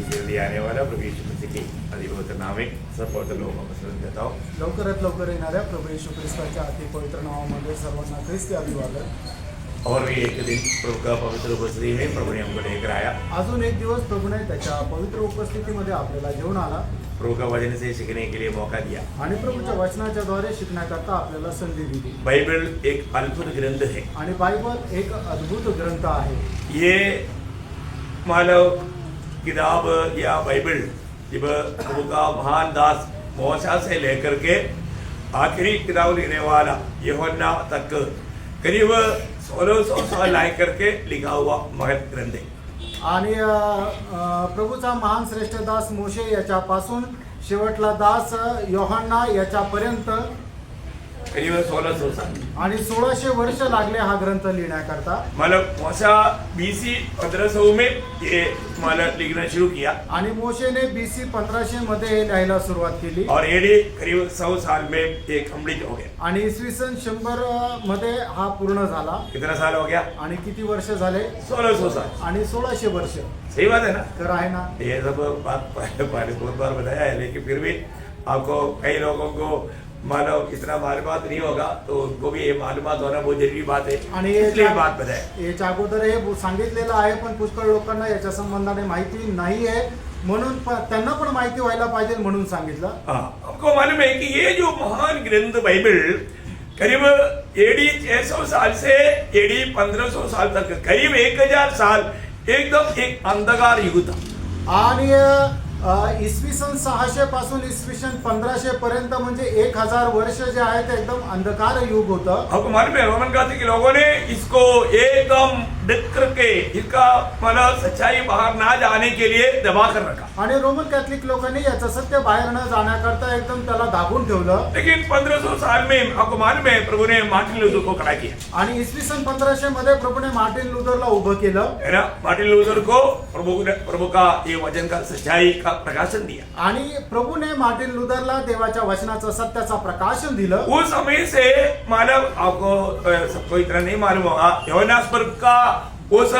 जल्दी आने वाला प्रभु यीशु मसीह के अधिपवित्र नाम में सब पवित्र लोगों को पसंद देता हूँ। लवकरात लवकर येणाऱ्या प्रभू येशू ख्रिस्ताच्या अति पवित्र नावामध्ये सर्वांना ख्रिस्ती अभिवादन। और भी एक दिन प्रभु का पवित्र उपस्थिति में प्रभु ने हमको लेकर आया। अजून एक दिवस प्रभूने त्याच्या पवित्र उपस्थितीमध्ये आपल्याला घेऊन आला प्रभु का वचन से सीखने के लिए मौका दिया। आणि प्रभूच्या वचनाच्या द्वारे शिकण्याकरता आपल्याला संधी दिली। बाइबल एक अद्भुत ग्रंथ है आणि बायबल एक अद्भुत ग्रंथ आहे। ये मानव किताब या बाइबल जब प्रभु का महान दास मूसा से लेकर के आखिरी किताब लिखने वाला यूहन्ना तक करीब 1600 साल लाए करके लिखा हुआ महत् ग्रंथ है। आणि प्रभूचा महान श्रेष्ठ दास मोशे याच्यापासून शेवटला दास योहान्ना याच्यापर्यंत करीब 1600 साल आणि 1600 वर्ष लागले हा ग्रंथ लिहिण्याकरता। मतलब मूसा BC 1500 में ये मतलब लिखना शुरू किया आणि मोशेने BC 1500 मध्ये हे लिहायला सुरुवात केली और AD करीब 100 साल में ये कंप्लीट हो गया। आणि इसवी सन 100 मध्ये हा पूर्ण झाला। कितना साल हो गया? आणि किती वर्ष झाले? 1600 साल। आणि 1600 वर्ष। सही बात है ना? तर आहे ना? ये सब बात पहले बहुत बार बताया है, लेकिन फिर भी आपको कई लोगों को मालूम इतना मालूमात नहीं होगा, तो उनको भी ये मालूमात होना बहुत जरूरी बात है। आणि इसलिए बात बताए याच्या अगोदर हे सांगितलेलं आहे, पण पुष्कळ लोकांना याच्या संबंधाने माहिती नाही आहे, म्हणून त्यांना पण माहिती व्हायला पाहिजे म्हणून सांगितलं। आपको मालूम है कि ये जो महान ग्रंथ बाइबल करीब AD 600 साल से AD 1500 साल तक करीब 1000 साल एकदम एक अंधकार युग था। आणि इसवी सन 600 पासून इसवी सन 1500 पर्यंत म्हणजे 1000 वर्ष जे आहे ते एकदम अंधकार युग होतं। आपको मालूम है रोमन कैथोलिक लोगों ने इसको एकदम ढक करके इसका मतलब सच्चाई बाहर ना जाने के लिए दबा कर रखा। आणि रोमन कैथोलिक लोकांनी याचं सत्य बाहेर न जाण्याकरता एकदम त्याला दाबून ठेवलं। लेकिन 1500 साल में आपको मालूम है प्रभु ने मार्टिन लूथर को खड़ा किया। आणि इसवी सन 1500 मध्ये प्रभूने मार्टिन लूथरला उभं केलं, है ना? मार्टिन लूथर को प्रभु का ये वचन का सच्चाई का प्रकाशन दिया। आणि प्रभूने मार्टिन लूथरला देवाच्या वचनाचं सत्याचं प्रकाशन दिलं। उस समय से मानव आपको सबको इतना नहीं मालूम होगा, योहान्सबर्ग का उस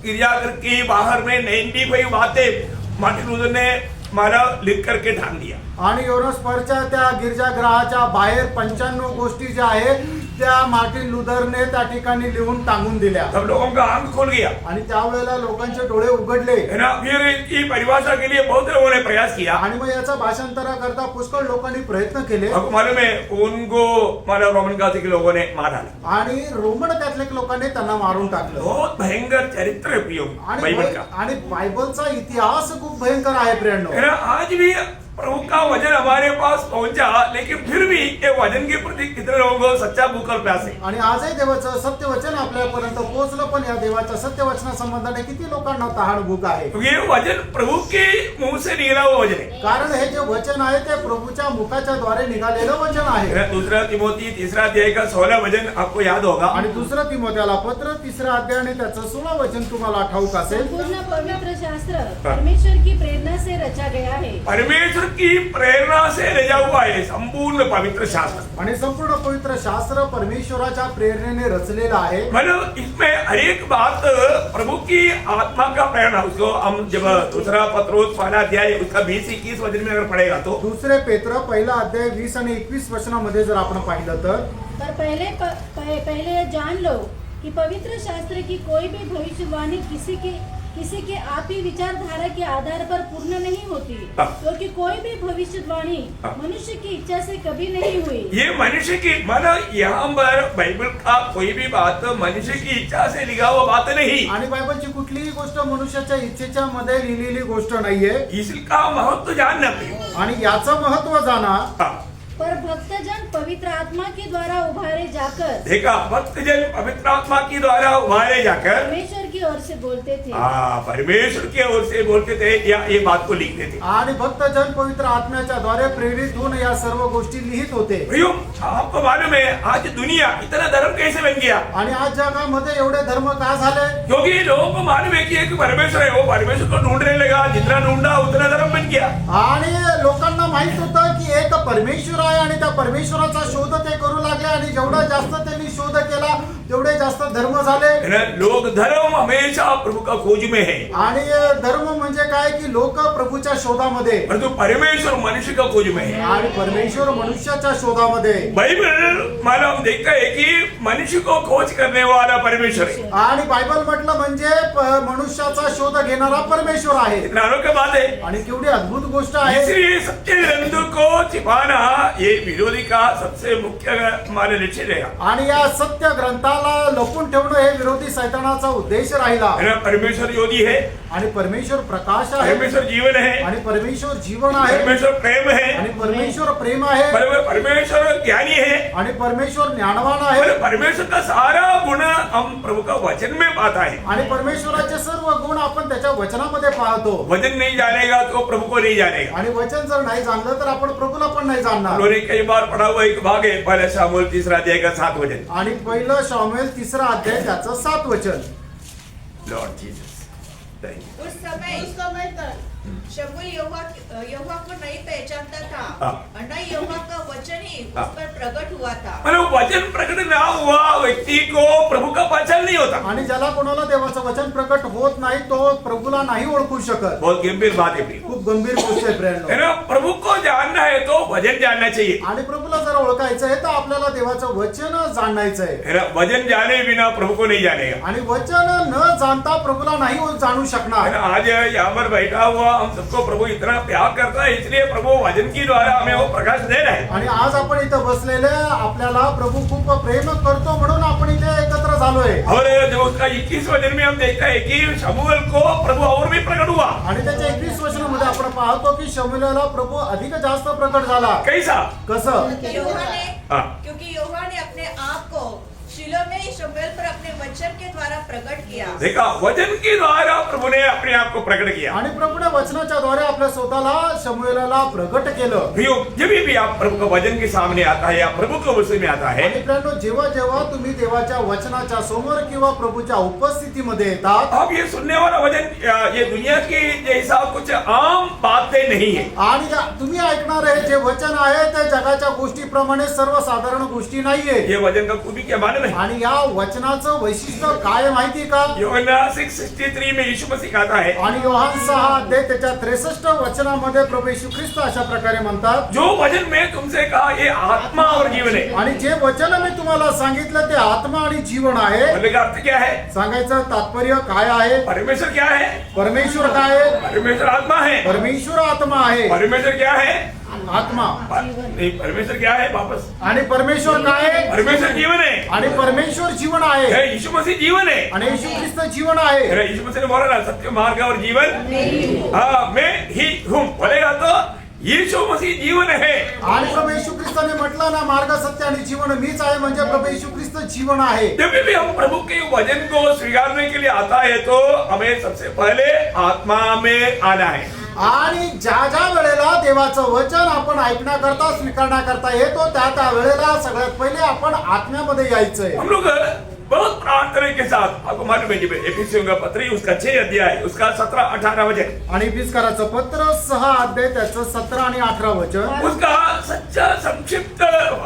गिरजाघर की बाहर में 95 बातें मार्टिन लूथर ने मानव लिख करके ठान दिया। आणि योहान्सबर्गच्या त्या गिरजागृहाच्या बाहेर 95 गोष्टी ज्या आहेत त्या मार्टिन लूथरने त्या ठिकाणी लिहून टांगून दिल्या। सब लोगों का आंख खुल गया आणि त्यावेळेला लोकांचे डोळे उघडले, है ना? फिर इसकी परिभाषा के लिए बहुत लोगों ने प्रयास किया। आणि मग याचा भाषांतराकरता पुष्कळ लोकांनी प्रयत्न केले। आपको मालूम है उनको मानव रोमन कैथोलिक लोगों ने मार डाला। आणि रोमन कैथोलिक लोकांनी त्यांना मारून टाकलं। बहुत भयंकर चरित्र है प्रियो बाइबल का। आणि बायबलचा इतिहास खूप भयंकर आहे प्रियांनो। है ना? आज भी प्रभु का वचन हमारे पास पहुंचा, लेकिन फिर भी ये वचन के प्रति कितने लोगों को सच्चा भूख और प्यास है। आणि आजही देवाचं सत्य वचन आपल्यापर्यंत पोहोचलं, पण या देवाच्या सत्य वचना संबंधाने किती लोकांना तहान भूक आहे? ये वचन प्रभु के मुंह से निकला हुआ वचन है। कारण हे जे वचन आहे ते प्रभूच्या मुखाच्या द्वारे निघालेलं वचन आहे। दूसरा तिमोथी 3 अध्याय का 16 वचन आपको याद होगा। आणि दुसरं तिमोथेला पत्र 3 अध्याय आणि त्याचं 16 वचन तुम्हाला ठाऊक असेल। संपूर्ण पवित्र शास्त्र परमेश्वर की प्रेरणा से रचा गया है। परमेश्वर की प्रेरणा से रचा हुआ है संपूर्ण पवित्र शास्त्र। आणि संपूर्ण पवित्र शास्त्र परमेश्वराच्या प्रेरणेने रचलेलं आहे। मतलब इसमें हर एक बात प्रभु की आत्मा का प्रेरणा। उसको हम जब दूसरा पत्रोस 1 अध्याय उसका 20-21 वचन में अगर पढ़ेगा तो दुसरे पेत्र 1 अध्याय 20 आणि 21 वचनामध्ये जर आपण पाहिलं तर पहले जान लो कि पवित्र शास्त्र की कोई भी भविष्यवाणी किसी के आप ही विचारधारा के आधार पर पूर्ण नहीं होती, क्योंकि कोई भी भविष्यवाणी मनुष्य की इच्छा से कभी नहीं हुई। ये मनुष्य की मतलब यहाँ पर बाइबल का कोई भी बात मनुष्य की इच्छा से लिखा हुआ बात नहीं। आणि बायबलची कुठलीही गोष्ट मनुष्याच्या इच्छेच्या मध्ये लिहिलेली गोष्ट नाहीये। इसका महत्व जानना प्रिय। आणि याचं महत्व जाणा। पर भक्तजन पवित्र आत्मा के द्वारा उभारे जाकर देखा, भक्तजन पवित्र आत्मा के द्वारा उभारे जाकर परमेश्वर की ओर से बोलते थे। परमेश्वर की ओर से बोलते थे या ये बात को लिखते थे। आणि भक्तजन पवित्र आत्म्याच्या द्वारे प्रेरित होऊन या सर्व गोष्टी लिहित होते। प्रियो, आपको मालूम है आज दुनिया इतना धर्म कैसे बन गया? आणि आज जगामध्ये एवढे धर्म का झाले? क्योंकि लोगों को मालूम है कि एक परमेश्वर है, वो परमेश्वर को ढूंढने लगा, जितना ढूंढा उतना धर्म बन गया। आणि लोकांना माहित होतं की एक परमेश्वर आहे आणि त्या परमेश्वराचा शोध ते करू लागले आणि जेवढा जास्त त्यांनी शोध केला तेवढे जास्त धर्म झाले. लोग धर्म हमेशा प्रभु का खोज में है, आणि धर्म म्हणजे काय की लोक प्रभूच्या शोधामध्ये, परंतु परमेश्वर मनुष्य का खोज में है. आणि परमेश्वर मनुष्याच्या शोधामध्ये. बाइबल मानो हम देखते हैं कि मनुष्य को खोज करने वाला परमेश्वर है. आणि बायबल म्हटलं म्हणजे मनुष्याचा शोध घेणारा परमेश्वर आहे. अनोखी बात है. आणि केवढी अद्भुत गोष्ट आहे. इसलिए सत्य ग्रंथ को छिपाना ये विरोधी का सबसे मुख्य हमारे लक्ष्य रहेगा. आणि या सत्य ग्रंथाला लपून ठेवणं हे विरोधी सैतानाचा उद्देश राहिला. परमेश्वर ज्योति है, आणि परमेश्वर प्रकाश आहे, परमेश्वर जीवन है, आणि परमेश्वर जीवन आहे, परमेश्वर प्रेम है, आणि परमेश्वर प्रेम आहे, परमेश्वर ज्ञानी है, आणि परमेश्वर ज्ञानवान आहे. परमेश्वर का सारा गुण हम प्रभु का वचन में पाता है. आणि परमेश्वराचे सर्व गुण आपण त्याच्या वचनामध्ये पाहतो. वचन नहीं जानेगा तो प्रभु को नहीं जानेगा. आणि वचन जर नाही जाणलं तर आपण प्रभूला पण नाही जाणणार. उन्होंने कई बार पढ़ा हुआ एक भाग है, पहला शामूएल 3 अध्याय का 7 वचन. आणि पहिलं शामूएल 3 अध्याय त्याचं 7 वचन. Lord Jesus, thank you. उस समय तक शमूएल यहोवा को नहीं पहचानता था और न यहोवा का वचन ही उस पर प्रकट हुआ था. मतलब वचन प्रकट ना हुआ व्यक्ति को प्रभु का पहचान नहीं होता. आणि ज्याला कोणाला देवाचं वचन प्रकट होत नाही तो प्रभूला नाही ओळखू शकत. बहुत गंभीर बात है. खूप गंभीर गोष्ट आहे है प्रियांनो. ना, प्रभु को जानना है तो वचन जानना चाहिए. आणि प्रभूला जर ओळखायचं आहे तर आपल्याला देवाचं वचन जाणायचं आहे. है ना, वचन जाने बिना प्रभु को नहीं जानेगा. आणि वचन न जाणता प्रभूला नाही जाणू है शकणार. ना, आज यहाँ पर बैठा हुआ हम सबको प्रभु इतना प्यार करता है, इसलिए प्रभु वचन की द्वारा हमें वो प्रकाश दे रहा है. आणि आज आपण इथं बसलेले आपल्याला प्रभू खूप प्रेम करतो म्हणून आपण इथे एकत्र झालोय. और जब उसका 21 वचन में हम देखते हैं कि शमूएल को प्रभु और भी प्रकट हुआ. आणि त्याच्या 21 वचनामध्ये आपण पाहतो की शमूएलला प्रभू अधिक जास्त प्रकट झाला. कैसा? कसं? क्योंकि यहोवा ने अपने आप को शीलो में शमूएल पर अपने वचन के द्वारा प्रकट किया. देखा, वचन के द्वारा प्रभु ने अपने आप को प्रकट किया. आणि प्रभूने वचनाच्या द्वारे आपल्या स्वतःला शमूएलला प्रकट केलं. जब भी आप प्रभु का वचन के सामने आता है या प्रभु के विषय में आता है, आणि प्रियांनो, जेव्हा जेव्हा तुम्ही देवाच्या वचनाच्या समोर किंवा प्रभूच्या उपस्थितीमध्ये येतात, अब ये सुनने वाला वचन ये दुनिया की जैसा कुछ आम बातें नहीं है. आणि तुम्ही ऐकणार आहे जे वचन आहे ते जगाच्या गोष्टीप्रमाणे सर्वसाधारण गोष्टी नाहीये. ये वचन का खूबी क्या मालूम है? आणि या वचनाचं वैशिष्ट्य काय माहिती का? यूहन्ना 6:63 में यीशु मसीह कहता है, आणि योहान 6 अध्याय त्याच्या 63 वचनामध्ये प्रभू येशू ख्रिस्त अशा प्रकारे म्हणतात, जो वचन में तुमसे कहा ये आत्मा और जीवन है. आणि जे वचन मी तुम्हाला सांगितलं ते आत्मा आणि जीवन आहे. बोलने का अर्थ क्या है? सांगायचं तात्पर्य काय आहे? परमेश्वर क्या है? परमेश्वर काय आहे? परमेश्वर आत्मा है. परमेश्वर आत्मा आहे. परमेश्वर क्या है? आत्मा. नहीं, परमेश्वर क्या है? वापस, आणि परमेश्वर काय आहे? परमेश्वर जीवन है. आणि परमेश्वर जीवन आहे. है, यीशु मसीह जीवन है. आणि येशू ख्रिस्त जीवन आहे. है, यीशु मसीह ने बोला ना, सत्य मार्ग और जीवन हाँ मैं ही हूँ. बोलेगा तो यीशु मसीह जीवन है. आणि प्रभू येशू ख्रिस्ताने म्हटलं ना, मार्ग सत्य आणि जीवन मीच आहे, म्हणजे प्रभू येशू ख्रिस्त जीवन आहे. जब भी हम प्रभु के वचन को स्वीकारने के लिए आता है तो हमें सबसे पहले आत्मा में आना है. आणि ज्या ज्या वेळेला देवाचं वचन आपण ऐकण्याकरता स्वीकारण्याकरता येतो त्या वेळेला सगळ्यात पहिले आपण आत्म्यामध्ये यायचंय. हम लोग बहुत प्रार्थना के साथ, आपको मालूम है जब एफिसियों का पत्र उसका 6 अध्याय उसका 17-18 वचन, आणि इफिसकाराचं पत्र 6 अध्याय त्याचं 17 आणि 18 वचन, उसका सच्चा संक्षिप्त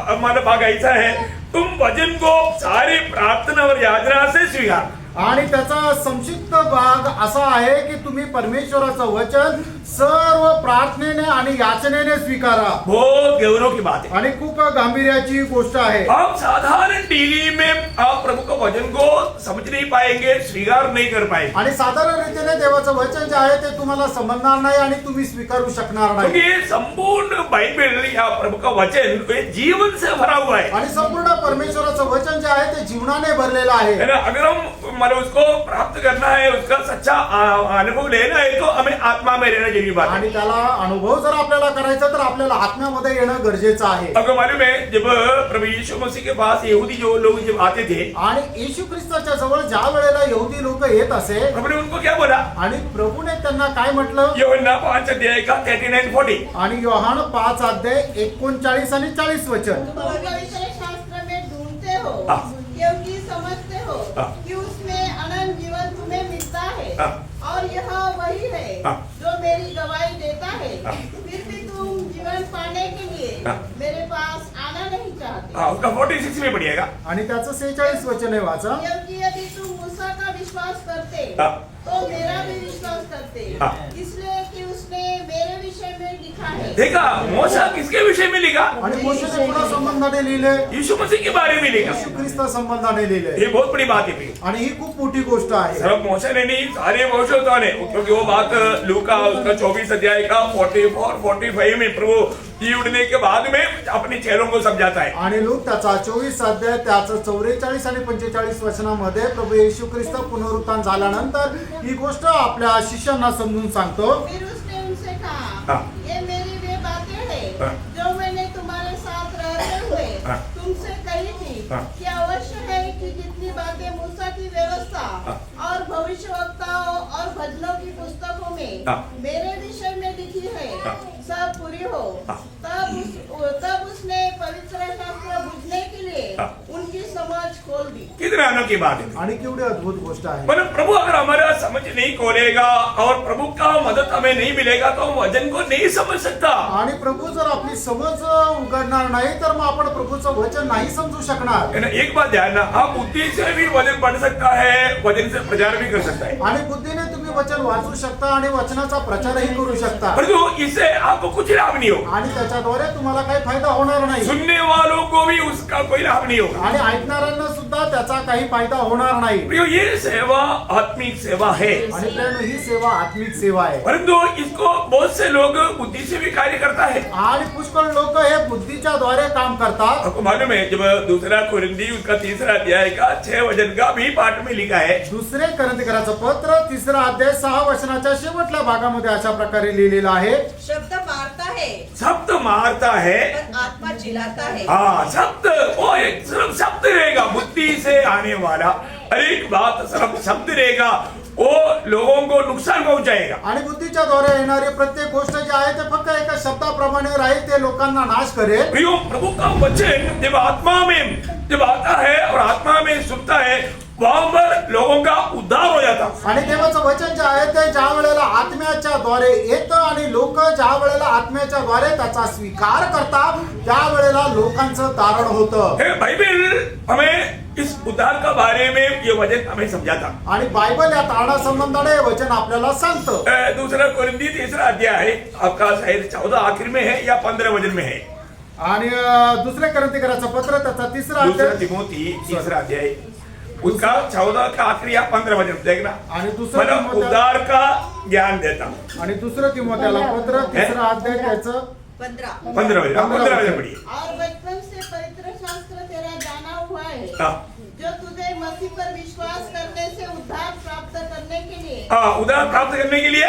हमारा भाग ऐसा है, तुम वचन को सारी प्रार्थना और याचना से स्वीकार. आणि त्याचा संक्षिप्त भाग असा आहे की तुम्ही परमेश्वराचं वचन सर्व प्रार्थनेने आणि याचनेने स्वीकारा. बहुत गौरव की बात है. आणि खूप गांभीर्याची गोष्ट आहे. आप साधारण डेली में आप प्रभु का वचन को समझ नहीं पाएंगे, स्वीकार नहीं कर पाएंगे. आणि साधारण रीतीने देवाचं वचन जे आहे ते तुम्हाला समजणार नाही आणि तुम्ही स्वीकारू शकणार क्योंकि नाही. ये संपूर्ण बाइबल या प्रभु का वचन ये जीवन से भरा हुआ है. आणि संपूर्ण परमेश्वराचं वचन जे आहे ते जीवनाने भरलेलं आहे. है ना, अगर हम मतलब उसको प्राप्त करना है, उसका सच्चा अनुभव लेना है तो हमें आत्मा में रहना जरूरी बात है. आणि त्याला अनुभव जर आपल्याला करायचा तर आपल्याला आत्म्यामध्ये येणं गरजेचं आहे. आपको मालूम है जब प्रभु यीशु मसीह के पास यहूदी जो लोग जब आते थे, आणि येशू ख्रिस्ताच्या जवळ ज्या वेळेला यहुदी लोक येत असे, प्रभु ने उनको क्या बोला? आणि प्रभूने त्यांना काय म्हटलं? यूहन्ना 5 अध्याय का 39-40. आणि योहान 5 अध्याय 39 आणि 40 वचन, पवित्र शास्त्र में ढूंढते हो हाँ। क्योंकि समझते हो हाँ। कि उसमें अनंत जीवन तुम्हें मिलता है हाँ। और यह वही है हाँ। जो मेरी गवाही देता है। हाँ। फिर भी तुम जीवन पाने के लिए हाँ। मेरे पास आना नहीं चाहते। हाँ, उसका 46 में पढ़िएगा। आणि त्याचं 46 वचन आहे वाचा. क्योंकि यदि तुम मूसा का विश्वास करते हाँ। तो मेरा भी विश्वास करते, हाँ। इसलिए कि उसने मेरे विषय में लिखा है। देखा मूसा किसके विषय में लिखा? आणि मोशेने कुणा संबंधाने लिहिले? यीशु मसीह के बारे में लिखा। येशू ख्रिस्त संबंधाने लिहिले. ये बहुत बड़ी बात है। आणि ही खूप मोठी गोष्ट आहे. सिर्फ मूसा ने नहीं, सारे भविष्यवक्ताओं ने, क्योंकि वो बात लूका उसका 24 अध्याय का 44, 45 में प्रभु जी उठने के बाद में अपने चेलों को समझाता है। आणि लूक त्याचा 24 अध्याय त्याचं 44 आणि 45 वचनामध्ये प्रभु येशू ख्रिस्त पुनरुत्थान झाल्यानंतर ही गोष्ट आपल्या शिष्यांना समजून सांगतो. फिर उसने उनसे कहा, हाँ। ये मेरी वे बातें हैं हाँ। जो मैंने तुम्हारे साथ रहते हुए हाँ। तुमसे कही थी हाँ। कि अवश्य है कि जितनी बातें मूसा की व्यवस्था हाँ। और भविष्यवक्ताओं और भजनों की पुस्तकों में हाँ। मेरे विषय में लिखी है हाँ। सब पूरी हो। हाँ। तब उसने पवित्र शास्त्र बुझने के लिए हाँ। उनकी समझ खोल दी। कितने अनोखी बात है। आणि केवढी अद्भुत गोष्ट आहे. मतलब प्रभु अगर हमारा समझ नहीं खोलेगा और प्रभु का मदद हमें नहीं मिलेगा तो हम वचन को नहीं समझ सकता। आणि प्रभू जर आपली समज उघडणार नाही तर मग आपण प्रभूचं वचन नाही समजू शकणार. है ना, एक बात ध्यान ना, आप बुद्धि से भी वचन पढ़ सकता है, वचन से प्रचार भी कर सकता है, आणि बुद्धीने तुम्ही वचन वाचू शकता आणि वचनाचा प्रचारही करू शकता. परंतु इससे आपको कुछ लाभ नहीं होगा। आणि त्याच्याद्वारे तुम्हाला काही फायदा होणार नाही. सुनने वालों को भी उसका कोई लाभ नहीं होगा। आणि ऐकणाऱ्यांना सुद्धा त्याचा काही फायदा होणार नाही. प्रियो, ये सेवा आत्मिक सेवा है, आणि प्रियानो, ही सेवा आत्मिक सेवा आहे. परंतु इसको बहुत से लोग बुद्धि से भी कार्य करता है। आणि पुष्कळ लोक हे बुद्धीच्या द्वारे काम करतात. आपको मालूम है, जब दूसरा कुरिन्थी उसका 3 अध्याय का 6 वचन का भी पाठ में लिखा है, दुसरे करंथीकराचं पत्र 3 अध्याय 6 वचनाच्या शेवटल्या भागामध्ये अशा प्रकारे लिहिलेलं आहे. शब्द मारता है शब्द मारता है, पर आत्मा जिलाता है। हाँ शब्द, वो एक सिर्फ शब्द रहेगा, बुद्धि से आने वाला हर एक बात सिर्फ शब्द रहेगा, वो लोगों को नुकसान पहुंचाएगा। आणि बुद्धीच्या द्वारे येणारी प्रत्येक गोष्ट जी आहे ते फक्त एका शब्दाप्रमाणे राहील, ते लोकांना नाश करेल. प्रियो, प्रभु का वचन जब आत्मा में जब आता है और आत्मा में सुनता है, वहां पर लोगों का उद्धार हो जाता। आणि देवाचं वचन जे आहे ते ज्या वेळेला आत्म्याच्या द्वारे येतं आणि लोक ज्या वेळेला आत्म्याच्या द्वारे त्याचा स्वीकार करतात, त्या वेळेला लोकांचं तारण होतं. हे बाइबल हमें इस उद्धार का बारे में ये वचन हमें समझाता। आणि बायबल या तारणा संबंधाने हे वचन आपल्याला सांगतं. दूसरा कुरिन्थी 3 अध्याय आपका शायद 14 आखिर में है या 15 वचन में है। आणि दुसरे करंथीकराचं पत्र त्याचा 3 दूसरा अध्याय तिमोथी 3 अध्याय उसका 14 का आखिरी या 15 वचन देखना, आणि दुसरं मतलब तिमोथेला उद्धार का ज्ञान देता। आणि दुसरं तिमोथेला पत्र 3 अध्याय त्याचं 15 वचन पढ़िए। और बचपन से पवित्र शास्त्र तेरा जाना हुआ है, हाँ। जो तुझे मसीह पर विश्वास करने से उद्धार प्राप्त करने के लिए हाँ, उद्धार प्राप्त करने के लिए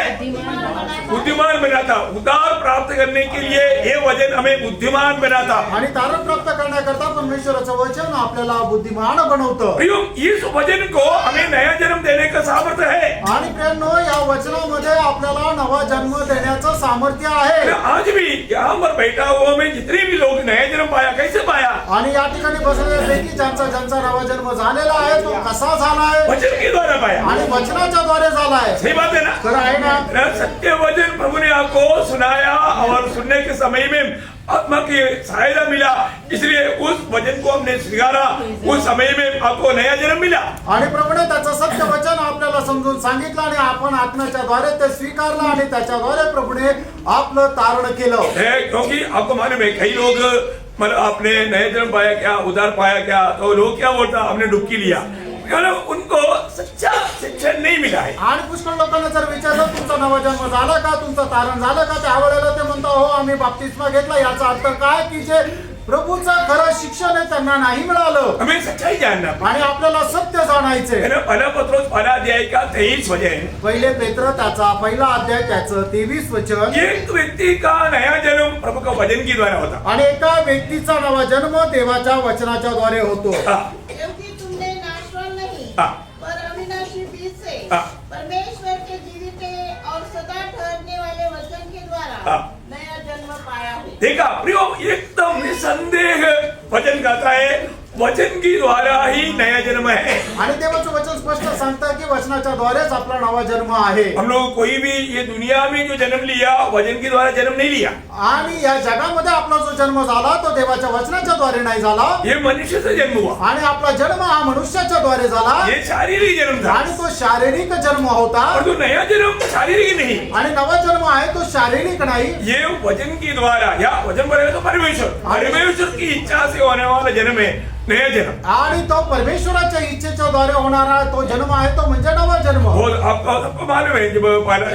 बुद्धिमान बनाता। उद्धार प्राप्त करने के लिए ये वचन हमें बुद्धिमान बनाता। आणि तारण प्राप्त करण्याकरता परमेश्वराचं वचन आपल्याला बुद्धिमान बनवतं. प्रियो, इस वचन को हमें नया जन्म देने का सामर्थ्य है। आणि प्रियांनो, या वचनामध्ये आपल्याला नवा जन्म देण्याचं सामर्थ्य आहे. आज भी यहाँ पर बैठा हुआ में जितने भी लोग नया जन्म पाया, कैसे पाया? आणि या ठिकाणी बसलेल्यापैकी ज्यांचा नवा जन्म झालेला आहे तो कसा झालाय? वचन के द्वारा पाया। आणि वचनाच्या द्वारे झालाय. सही बात है ना? खरं आहे ना? सत्य वचन प्रभु ने आपको सुनाया और सुनने के समय में आत्मा की सहायता मिला, इसलिए उस वचन को हमने स्वीकारा, उस समय में आपको नया जन्म मिला। आणि प्रभूने त्याचं सत्य वचन आपल्याला समजून सांगितलं आणि आपण आत्म्याच्या द्वारे ते स्वीकारलं आणि त्याच्याद्वारे प्रभूने आपलं तारण केलं. क्योंकि आपको मालूम है, कई लोग मतलब आपने नया जन्म पाया क्या, उद्धार पाया क्या, तो लोग क्या बोलता, हमने डुबकी लिया, मतलब उनको सच्चा शिक्षण नहीं मिला है। आणि पुष्कळ लोकांना जर विचारलं तुमचा नवा जन्म झाला का, तुमचं तारण झालं का, त्यावेळेला ते म्हणतात हो आम्ही बाप्तिस्मा घेतला. याचा अर्थ काय की जे प्रभूचं खरं शिक्षण आहे त्यांना नाही मिळालं. हमें सच्चाई जानना आणि आपल्याला सत्य जाणायचंय. पहला पत्रोस 1 अध्याय का 23 वचन, पहिले पेत्र त्याचा 1 अध्याय त्याचं 23 वचन. एक व्यक्ति का नया जन्म प्रभु का वचन के द्वारा होता। आणि एका व्यक्तीचा नवा जन्म देवाच्या वचनाच्या द्वारे होतो. हाँ, क्योंकि तुमने नाशवान नहीं हाँ। पर अविनाशी बीज से हाँ। परमेश्वर के जीवित और सदा ठहरने वाले वचन के द्वारा हाँ। नया जन्म पाया है। देखा प्रियो, एकदम निसंदेह वचन कहता है वचन की द्वारा ही नया जन्म है। आणि देवाचं वचन स्पष्ट सांगतं की वचनाच्या द्वारेच आपला नवा जन्म आहे. हम लोग कोई भी ये दुनिया में जो जन्म लिया वचन के द्वारा जन्म नहीं लिया, आणि या जगामध्ये आपला जो जन्म झाला तो देवाच्या वचनाच्या द्वारे नाही झाला. ये मनुष्य से जन्म हुआ, आणि आपला जन्म हा मनुष्याच्या द्वारे झाला ये शारीरिक जन्म था। आणि तो शारीरिक जन्म होता. और जो नया जन्म शारीरिक नहीं, आणि नवा जन्म आहे तो शारीरिक नाही. ये वचन की द्वारा, या वचन बोलेगा तो परमेश्वर की इच्छा से होने वाला जन्म है नया जन्म। आणि तो परमेश्वराच्या इच्छेच्या द्वारे होणारा तो जन्म आहे तो म्हणजे नवा जन्म. वो आपको मालूम है जब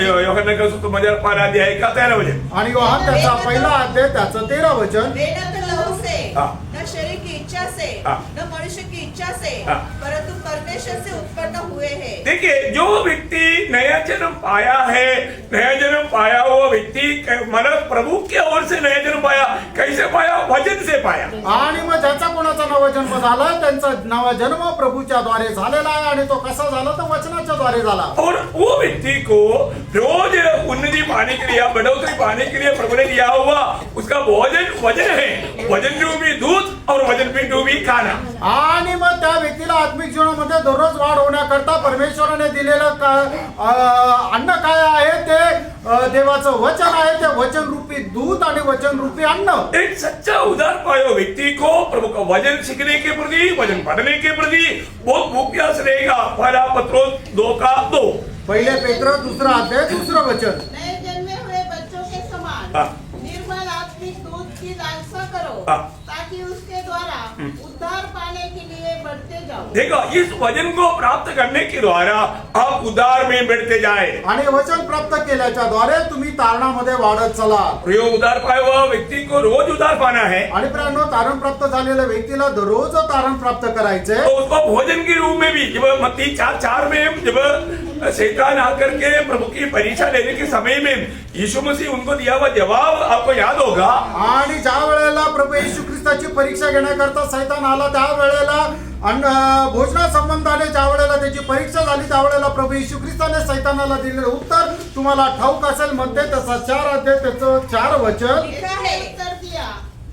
यूहन्ना का सुसमाचार 12 अध्याय का 13 वचन, आणि योहान त्याचा पहिला अध्याय त्याचं 13 वचन. वे न तो लहू से, हाँ। न शरीर की इच्छा से, हाँ। न मनुष्य की इच्छा से, हाँ। परंतु परमेश्वर से उत्पन्न हुए हैं। देखिए जो व्यक्ति नया जन्म पाया है, नया जन्म पाया हुआ व्यक्ति मतलब प्रभु की ओर से नया जन्म पाया, कैसे पाया? वचन से पाया। आणि मग ज्याचा कोणाचा नवा जन्म झाला त्यांचा नवा जन्म प्रभूच्या द्वारे झालेला आहे. आणि तो कसा झाला तर वचनाच्या द्वारे झाला. और वो व्यक्ति को रोज उन्नति पाने के लिए, बढ़ोतरी पाने के लिए प्रभु ने दिया हुआ उसका भोजन वचन है, वचन रूपी दूध और वचन रूपी खाना। आणि मग त्या व्यक्तीला आत्मिक जीवनामध्ये दररोज वाढ होण्याकरता परमेश्वराने दिलेलं अन्न काय आहे ते देवाचं वचन आहे. ते वचन रूपी दूध आणि वचन रूपी अन्न. एक सच्चा उदार पाया व्यक्ति को प्रभु का वचन सीखने के प्रति, वचन पढ़ने के प्रति बहुत भूख प्यास रहेगा। पहला पत्रोस 2:2। पहिले पेत्र 2 अध्याय 2 वचन. नए जन्मे हुए बच्चों के समान हाँ। निर्मल आत्मिक दूध की लालसा करो, हाँ। ताकि उसके द्वारा उद्धार पाने के लिए बढ़ते जाओ. देखो इस वचन को प्राप्त करने के द्वारा आप उदार में बढ़ते जाए। आणि वचन प्राप्त केल्याच्या द्वारे तुम्ही तारणामध्ये वाढत चला. प्रिय उदार पाया हुआ व्यक्ति को रोज उदार पाना है, आणि प्रियानो तारण प्राप्त झालेल्या व्यक्तीला दररोज तारण प्राप्त करायचे. तो उसको भोजन के रूप में भी, जब मत्ती 4:4 में जब शैतान आकर के प्रभु की परीक्षा लेने के समय में यीशु मसीह उनको दिया हुआ जवाब आपको याद होगा। आणि ज्या वेळेला प्रभू येशू ख्रिस्ताची परीक्षा घेण्याकरता सैतान आला त्या वेळेला भोजना संबंधाने ज्या वेळेला त्याची परीक्षा झाली त्यावेळेला प्रभू येशू ख्रिस्ताने सैतानाला दिलेलं उत्तर तुम्हाला ठाऊक असेल. मध्ये त्याचा 4 अध्याय त्याचं 4 वचन. उसने उत्तर दिया,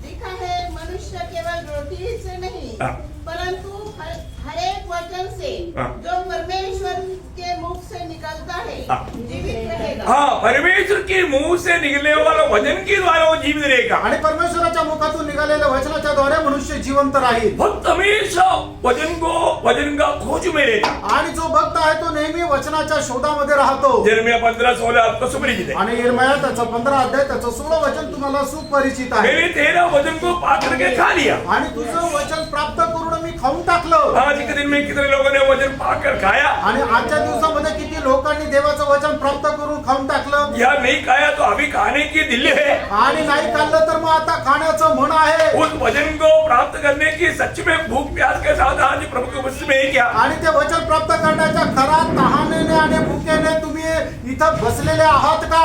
लिखा है मनुष्य केवल रोटी ही से नहीं हाँ। परंतु हर एक वचन से हाँ। जो परमेश्वर के मुख से निकलता है हाँ। जीवित रहेगा. हाँ, परमेश्वर के मुंह से निकलने वाला वचन के द्वारा वो जीवित रहेगा। आणि परमेश्वराच्या मुखातून निघालेल्या वचनाच्या द्वारे मनुष्य जिवंत राहील. भक्त हमेशा वचन का खोज में रहेगा। आणि जो भक्त आहे तो नेहमी वचनाच्या शोधामध्ये राहतो. यिर्मयाह 15:16 आपको सुपरिचित है। आणि यिर्मयाह त्याचं 15 अध्याय त्याचं 16 वचन तुम्हाला सुपरिचित आहे. मैंने तेरा वचन को पा करके खा लिया। आणि तुझं वचन प्राप्त करून मी खाऊन टाकलं. आज के दिन में कितने लोगों ने वचन पाकर खाया आणि आजच्या दिवसामध्ये किती लोकांनी देवाचं वचन प्राप्त करून खाऊन टाकलं. या नहीं खाया तो अभी खाने की दिल है। आणि नाही खाल्लं तर मग आता खाण्याचं मन आहे. उस वचन को प्राप्त करने की सच में भूख प्यास के साथ आज प्रभु के उपस्थिति में है क्या? आणि ते वचन प्राप्त करण्याच्या खरा तहानेने आणि भुकेने तुम्ही इथं बसलेले आहात का?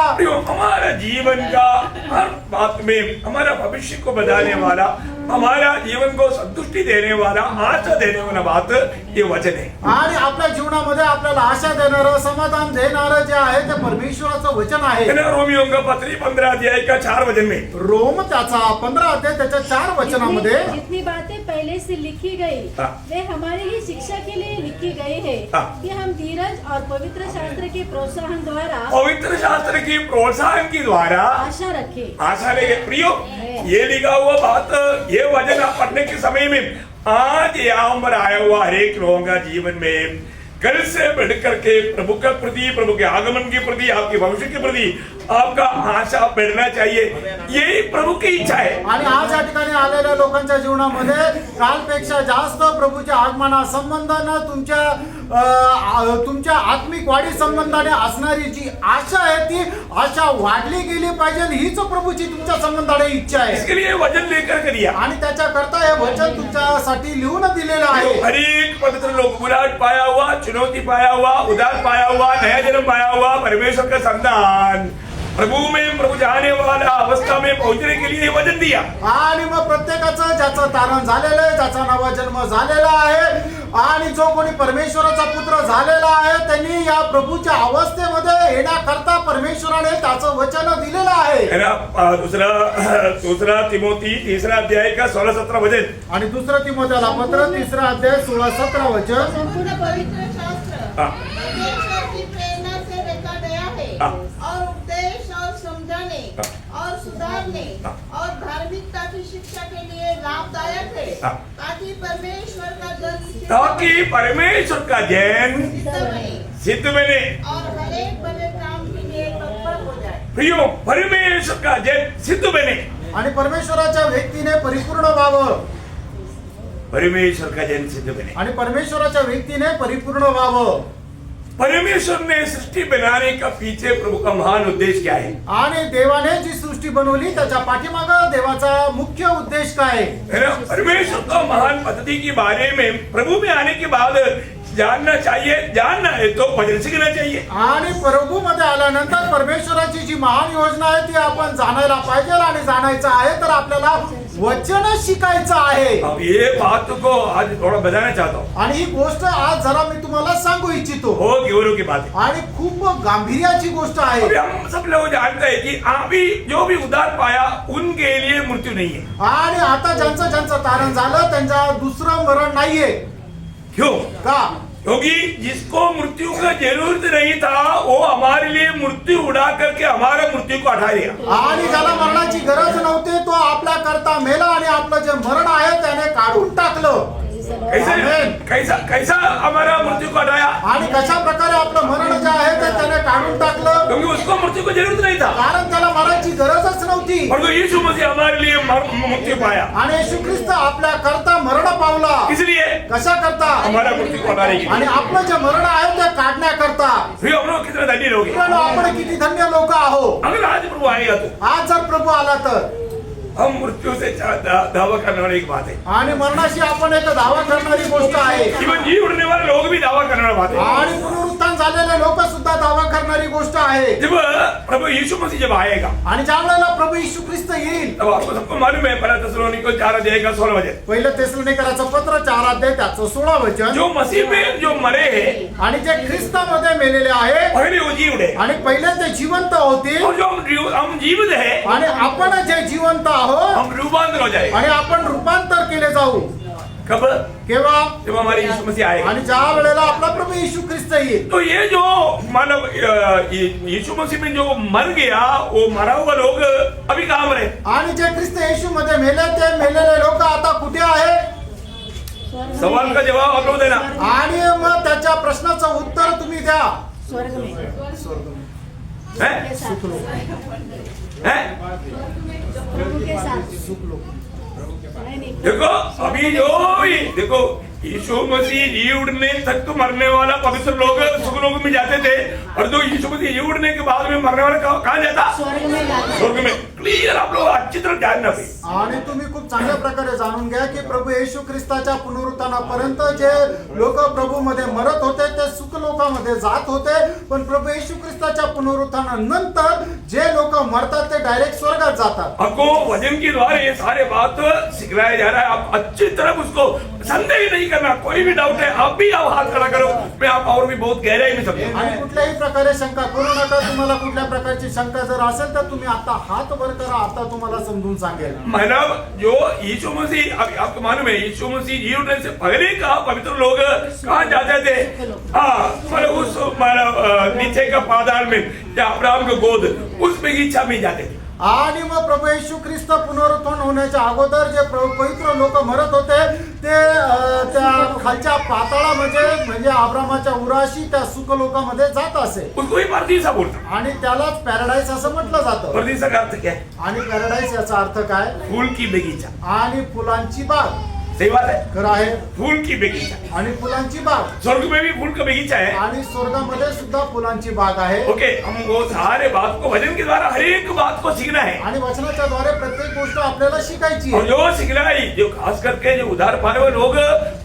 हमारा जीवन का हर बात में हमारा भविष्य को बदलने वाला, हमारा जीवन को संतुष्टि देने वाला, आशा देने वाला बात ये वचन है। आणि आपल्या जीवनामध्ये आपल्याला आशा देणारं समाधान देणारं जे आहे ते परमेश्वराचं वचन आहे. रोमियो का पत्री 15 अध्याय का 4 वचन में रोम त्याचा 15 अध्याय त्याच्या 4 वचनामध्ये जितनी बातें पहले से लिखी गई हाँ। वे हमारी ही शिक्षा के लिए लिखी गई है हाँ। कि हम धीरज और पवित्र शास्त्र के प्रोत्साहन द्वारा पवित्र शास्त्र की प्रोत्साहन की द्वारा आशा रखे. आशा लेके प्रियो ये लिखा हुआ बात, ये वचन आप पढ़ने के समय में आज यहाँ पर आया हुआ हर एक लोगों का जीवन में कल से बढ़ करके प्रभु के प्रति, प्रभु के आगमन के प्रति, आपके भविष्य के प्रति आपका आशा बढ़ना चाहिए। यही प्रभु की इच्छा है। आणि आज या ठिकाणी आलेल्या लोकांच्या जीवनामध्ये कालपेक्षा जास्त प्रभूच्या आगमना संबंधाने तुमच्या आत्मिक वाढी संबंधाने असणारी जी आशा आहे ती आशा वाढली गेली पाहिजे हीच प्रभूची तुमच्या संबंधाने इच्छा आहे. इसके लिए वचन लेकर के दिया आणि त्याच्याकरता हे वचन तुमच्यासाठी लिहून दिलेलं आहे. हर एक पवित्र लोग बुलाहट पाया हुआ, चुनौती पाया हुआ, उदार पाया हुआ, नया जन्म पाया हुआ, परमेश्वर का संतान प्रभु में प्रभु जाने वाला अवस्था में पहुंचने के लिए वचन दिया. आणि मग प्रत्येकाचं ज्याचं तारण झालेलं आहे, ज्याचा नवा जन्म झालेला आहे आणि जो कोणी परमेश्वराचा पुत्र झालेला आहे त्यांनी या प्रभूच्या अवस्थेमध्ये येण्याकरता परमेश्वराने त्याचं वचन दिलेलं आहे. है ना. दूसरा तिमोथी 3 अध्याय का 16-17 वचन. आणि 2 तिमोथेला पत्र 3 अध्याय 16-17 वचन. संपूर्ण पवित्र शास्त्र हाँ. परमेश्वर की प्रेरणा से लिखा गया है हाँ. और उपदेश और समझाने हाँ. और सुधारने हाँ. और धार्मिकता की शिक्षा के लिए लाभदायक है हाँ. ताकि परमेश्वर का जन ताकि परमेश्वर का जैन सिद्ध बने और हर एक भले काम के लिए तत्पर हो जाए. प्रियो, परमेश्वर का जैन सिद्ध बने. आणि परमेश्वराच्या व्यक्तीने परिपूर्ण व्हावं. परमेश्वर का जैन सिद्ध बने. आणि परमेश्वराच्या व्यक्तीने परिपूर्ण व्हावं. परमेश्वर ने सृष्टि बनाने का पीछे प्रभु का महान उद्देश्य क्या है? आणि देवाने जी सृष्टी बनवली त्याच्या पाठीमागं देवाचा मुख्य उद्देश काय है ना. परमेश्वर का महान पद्धति के बारे में प्रभु में आने के बाद जानना चाहिए. जानना है तो भजन सीखना चाहिए. आणि प्रभू मध्ये आल्यानंतर परमेश्वराची जी महान योजना आहे ती आपण जाणायला पाहिजे. आणि जाणायचं आहे तर आपल्याला वचन शिकायचं आहे. अब ये बात को आज थोड़ा बताना चाहता हूँ. आणि ही गोष्ट आज जरा मी तुम्हाला सांगू इच्छितो. हो गौरव की बात है. आणि खूप गांभीर्याची गोष्ट आहे. अभी हम सब लोग जानते हैं कि अभी जो भी उद्धार पाया उनके लिए मृत्यू नहीं है. आणि आता ज्यांचं तारण झालं त्यांचा दुसरं मरण नाहीये. क्यों? का? क्योंकि जिसको मृत्यु का जरूरत नहीं था वो हमारे लिए मृत्यू उड़ा करके हमारा मृत्यू को हटा दिया. आणि ज्याला मरणाची गरज नव्हती तो आपल्या करता मेला आणि आपलं जे मरण आहे त्याने काढून टाकलं. कैसे कैसा कैसा हमारा मृत्यू को हटाया? आणि कशा प्रकारे आपलं मरण जे आहे ते त्याने काढून टाकलं. क्योंकि उसको मृत्यू को जरूरत नहीं था. कारण त्याला मरायची गरजच नव्हती. और तो यीशु मसीह हमारे लिए मुक्ति पाया. आणि येशू ख्रिस्त आपल्या करता मरण पावला. इसलिए कशा करता? हमारा मृत्यू को हटाने के लिए. आणि आपलं जे मरण आहे ते काढण्याकरता. फिर हम लोग कितने धनी लोग हैं. मित्रांनो, आपण किती धन्य लोक आहोत. अगर आज प्रभु आएगा तो आज जर प्रभू आला तर हम मृत्यु से दावा करने वाली एक बात है. आणि मरणाशी आपण एक दावा करणारी गोष्ट आहे. इवन जी उड़ने वाले लोग भी दावा करने वाली बात है. आणि पुनरुत्थान झालेले लोक सुद्धा दावा करणारी गोष्ट आहे. जब प्रभु यीशु मसीह जब आएगा आणि ज्या वेळेला प्रभू येशू ख्रिस्त येईल तब आपको सबको मालूम है 1 थिस्सलुनीकियों 4 अध्याय का 16 वचन. पहिलं तेसलोनिकराचं पत्र 4 अध्याय त्याचं 16 वचन. जो मसीह में जो मरे हैं आणि जे ख्रिस्तामध्ये मेलेले आहे पहले वो जी उड़े आणि पहिले ते जिवंत होतील. और जो हम जीवित है आणि आपण जे जिवंत आहोत हम रूपांतर हो जाए. आणि आपण रूपांतर केले जाऊ. कब? केव्हा? जब हमारे यीशु मसीह आएगा. आणि ज्या वेळेला आपला प्रभू येशू ख्रिस्त येईल. तो ये जो मतलब यीशु मसीह में जो मर गया वो मरा हुआ लोग अभी कहाँ मरे? आणि जे ख्रिस्त येशू मध्ये मेले ते मेलेले लोक आता कुठे आहे? सवाल का जवाब आप लोग देना. आणि मग त्याच्या प्रश्नाचं उत्तर तुम्ही द्या. स्वर्ग में हैं? हैं? प्रभु के साथ. नहीं, देखो अभी जो भी देखो यीशु मसीह जी उड़ने तक तो मरने वाला पवित्र लोग सुखलोक में जाते थे और जो यीशु मसीह जी उड़ने के बाद में मरने वाला कहाँ जाता? स्वर्ग में जाता. स्वर्ग में. क्लियर आप लोग अच्छी तरह जानना भाई. आणि तुम्ही खूप चांगल्या प्रकारे जाणून घ्या की प्रभू येशू ख्रिस्ताच्या पुनरुत्थानापर्यंत जे लोक प्रभू मध्ये मरत होते ते सुख लोकांमध्ये जात होते. पण प्रभू येशू ख्रिस्ताच्या पुनरुत्थानानंतर जे लोक मरतात ते डायरेक्ट स्वर्गात जातात. आपको वचन के द्वारा ये सारे बात सिखलाया जा रहा है. आप अच्छी तरह उसको संदेह नहीं करना. कोई भी डाउट है आप भी आप हाथ खड़ा करो. मैं आप और भी बहुत गहराई में समझूं. आणि कुठल्याही प्रकारे शंका करू नका. तुम्हाला कुठल्या प्रकारची शंका जर असेल तर तुम्ही आता हात वर करा. आता तुम्हाला समजून सांगेल. मतलब जो यीशु मसीह अभी आपको मालूम है यीशु मसीह जी उठने से पहले का पवित्र लोग कहाँ जाते थे? हाँ मतलब उस मतलब नीचे का पाताल में या अब्राहम का गोद उस बगीचा में जाते थे. आणि मग प्रभू येशू ख्रिस्त पुनरुत्थान होण्याच्या अगोदर जे पवित्र लोक मरत होते ते त्या खालच्या पाताळामध्ये म्हणजे अब्रामाच्या उराशी त्या सुख लोकांमध्ये जात असे. उसको ही परदीसा बोलता. आणि त्यालाच पॅराडाईस असं म्हटलं जातं. परदीसा का अर्थ क्या है? आणि पॅराडाईस याचा अर्थ काय? फूल की बगीचा. आणि फुलांची बाग. सही बात है. खरं आहे. फूल की बगीचा. आणि फुलांची बाग. स्वर्ग में भी फूल का बगीचा है. आणि स्वर्गामध्ये सुद्धा फुलांची बाग आहे. ओके हम वो सारे बात को वचन के द्वारा हर एक बात को सीखना है. आणि वचनाच्या द्वारे प्रत्येक गोष्ट आपल्याला शिकायची और आहे. जो सिखलाई जो खास करके जो उधार पाने हुए लोग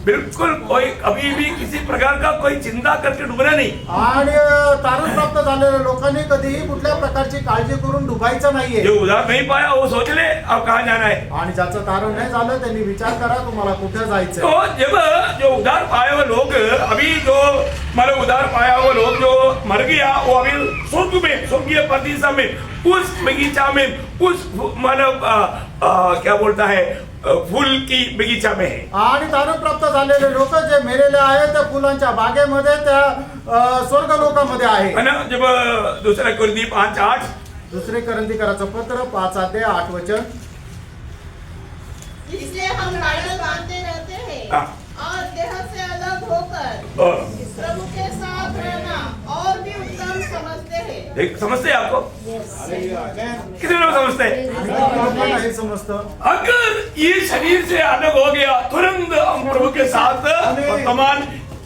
बिल्कुल कोई कभी भी किसी प्रकार का कोई चिंता करके डूबना नहीं. आणि तारण प्राप्त झालेल्या लोकांनी कधीही कुठल्या प्रकारची काळजी करून डुबायचं नाहीये. जो उधार नहीं पाया वो सोच ले अब कहाँ जाना है. आणि ज्याचं तारण नाही झालं त्यांनी विचार करा तुम्हाला कुठे जायचं. तो जब जो उधार पाए हुए लोग लोग अभी जो मतलब उधार पाया हुआ लोग जो मर गया वो अभी स्वर्ग में स्वर्गीय परदेशा में उस बगीचा में उस मतलब क्या बोलता है फूल की बगीचा में है. आणि तारण प्राप्त झालेले लोक जे मेलेले आहेत त्या फुलांच्या बागेमध्ये त्या स्वर्ग लोकांमध्ये आहे. है ना. जब दूसरा कुरिन्थी 5:8 दुसरे करंथीकराचं पत्र 5:8 इसलिए हम लाड़ल बांधते रहते हैं हाँ. और देह से अलग होकर और प्रभु के साथ रहना और भी उत्तम समझते हैं. देख समझते हैं आपको कितने लोग समझते हैं. लोकांना हे समजतं. अगर ये शरीर से अलग हो गया तुरंत हम प्रभु के साथ वर्तमान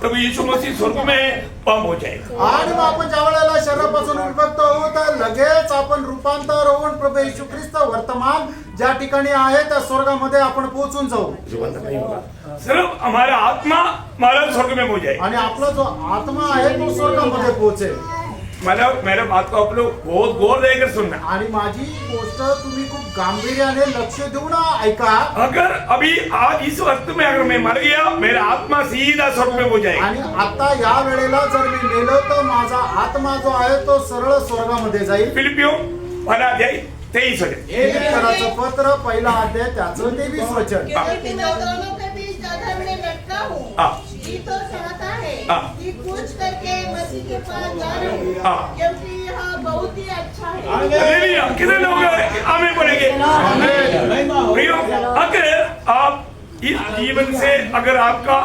प्रभु यीशु मसीह स्वर्ग में पम हो जाएगा. आणि मग आपण ज्या वेळेला शरीरापासून विभक्त होऊ तर लगेच आपण रूपांतर होऊन प्रभू येशू ख्रिस्त वर्तमान ज्या ठिकाणी आहे त्या स्वर्गामध्ये आपण पोहोचून जाऊ. सिर्फ हमारा आत्मा हमारा स्वर्ग में हो जाएगा. आणि आपला जो आत्मा आहे तो स्वर्गामध्ये पोहोचेल. मतलब मेरे बात को आप लोग बहुत गौर देकर सुनना. आणि माझी गोष्ट तुम्ही खूप गांभीर्याने लक्ष देऊन ऐका. अगर अभी आज इस वक्त में अगर मैं मर गया मेरा आत्मा सीधा स्वर्ग में हो जाएगा. आणि आता या वेळेला जर मी मेलो तर माझा आत्मा जो आहे तो सरळ स्वर्गामध्ये जाईल. फिलिपियो 1:23 फिलिप्पियराचं पत्र 1 त्याचं 23 वचन. क्योंकि मैं दोनों के बीच अधर में लटका हूँ. हाँ. ये तो चाहता है हाँ. कि कुछ करके मसीह के पास जाऊं, हाँ. क्योंकि यह बहुत ही अच्छा है. हालेलुया. कितने लोग आमीन बोलेंगे. प्रियो, अगर आप इस जीवन से अगर आपका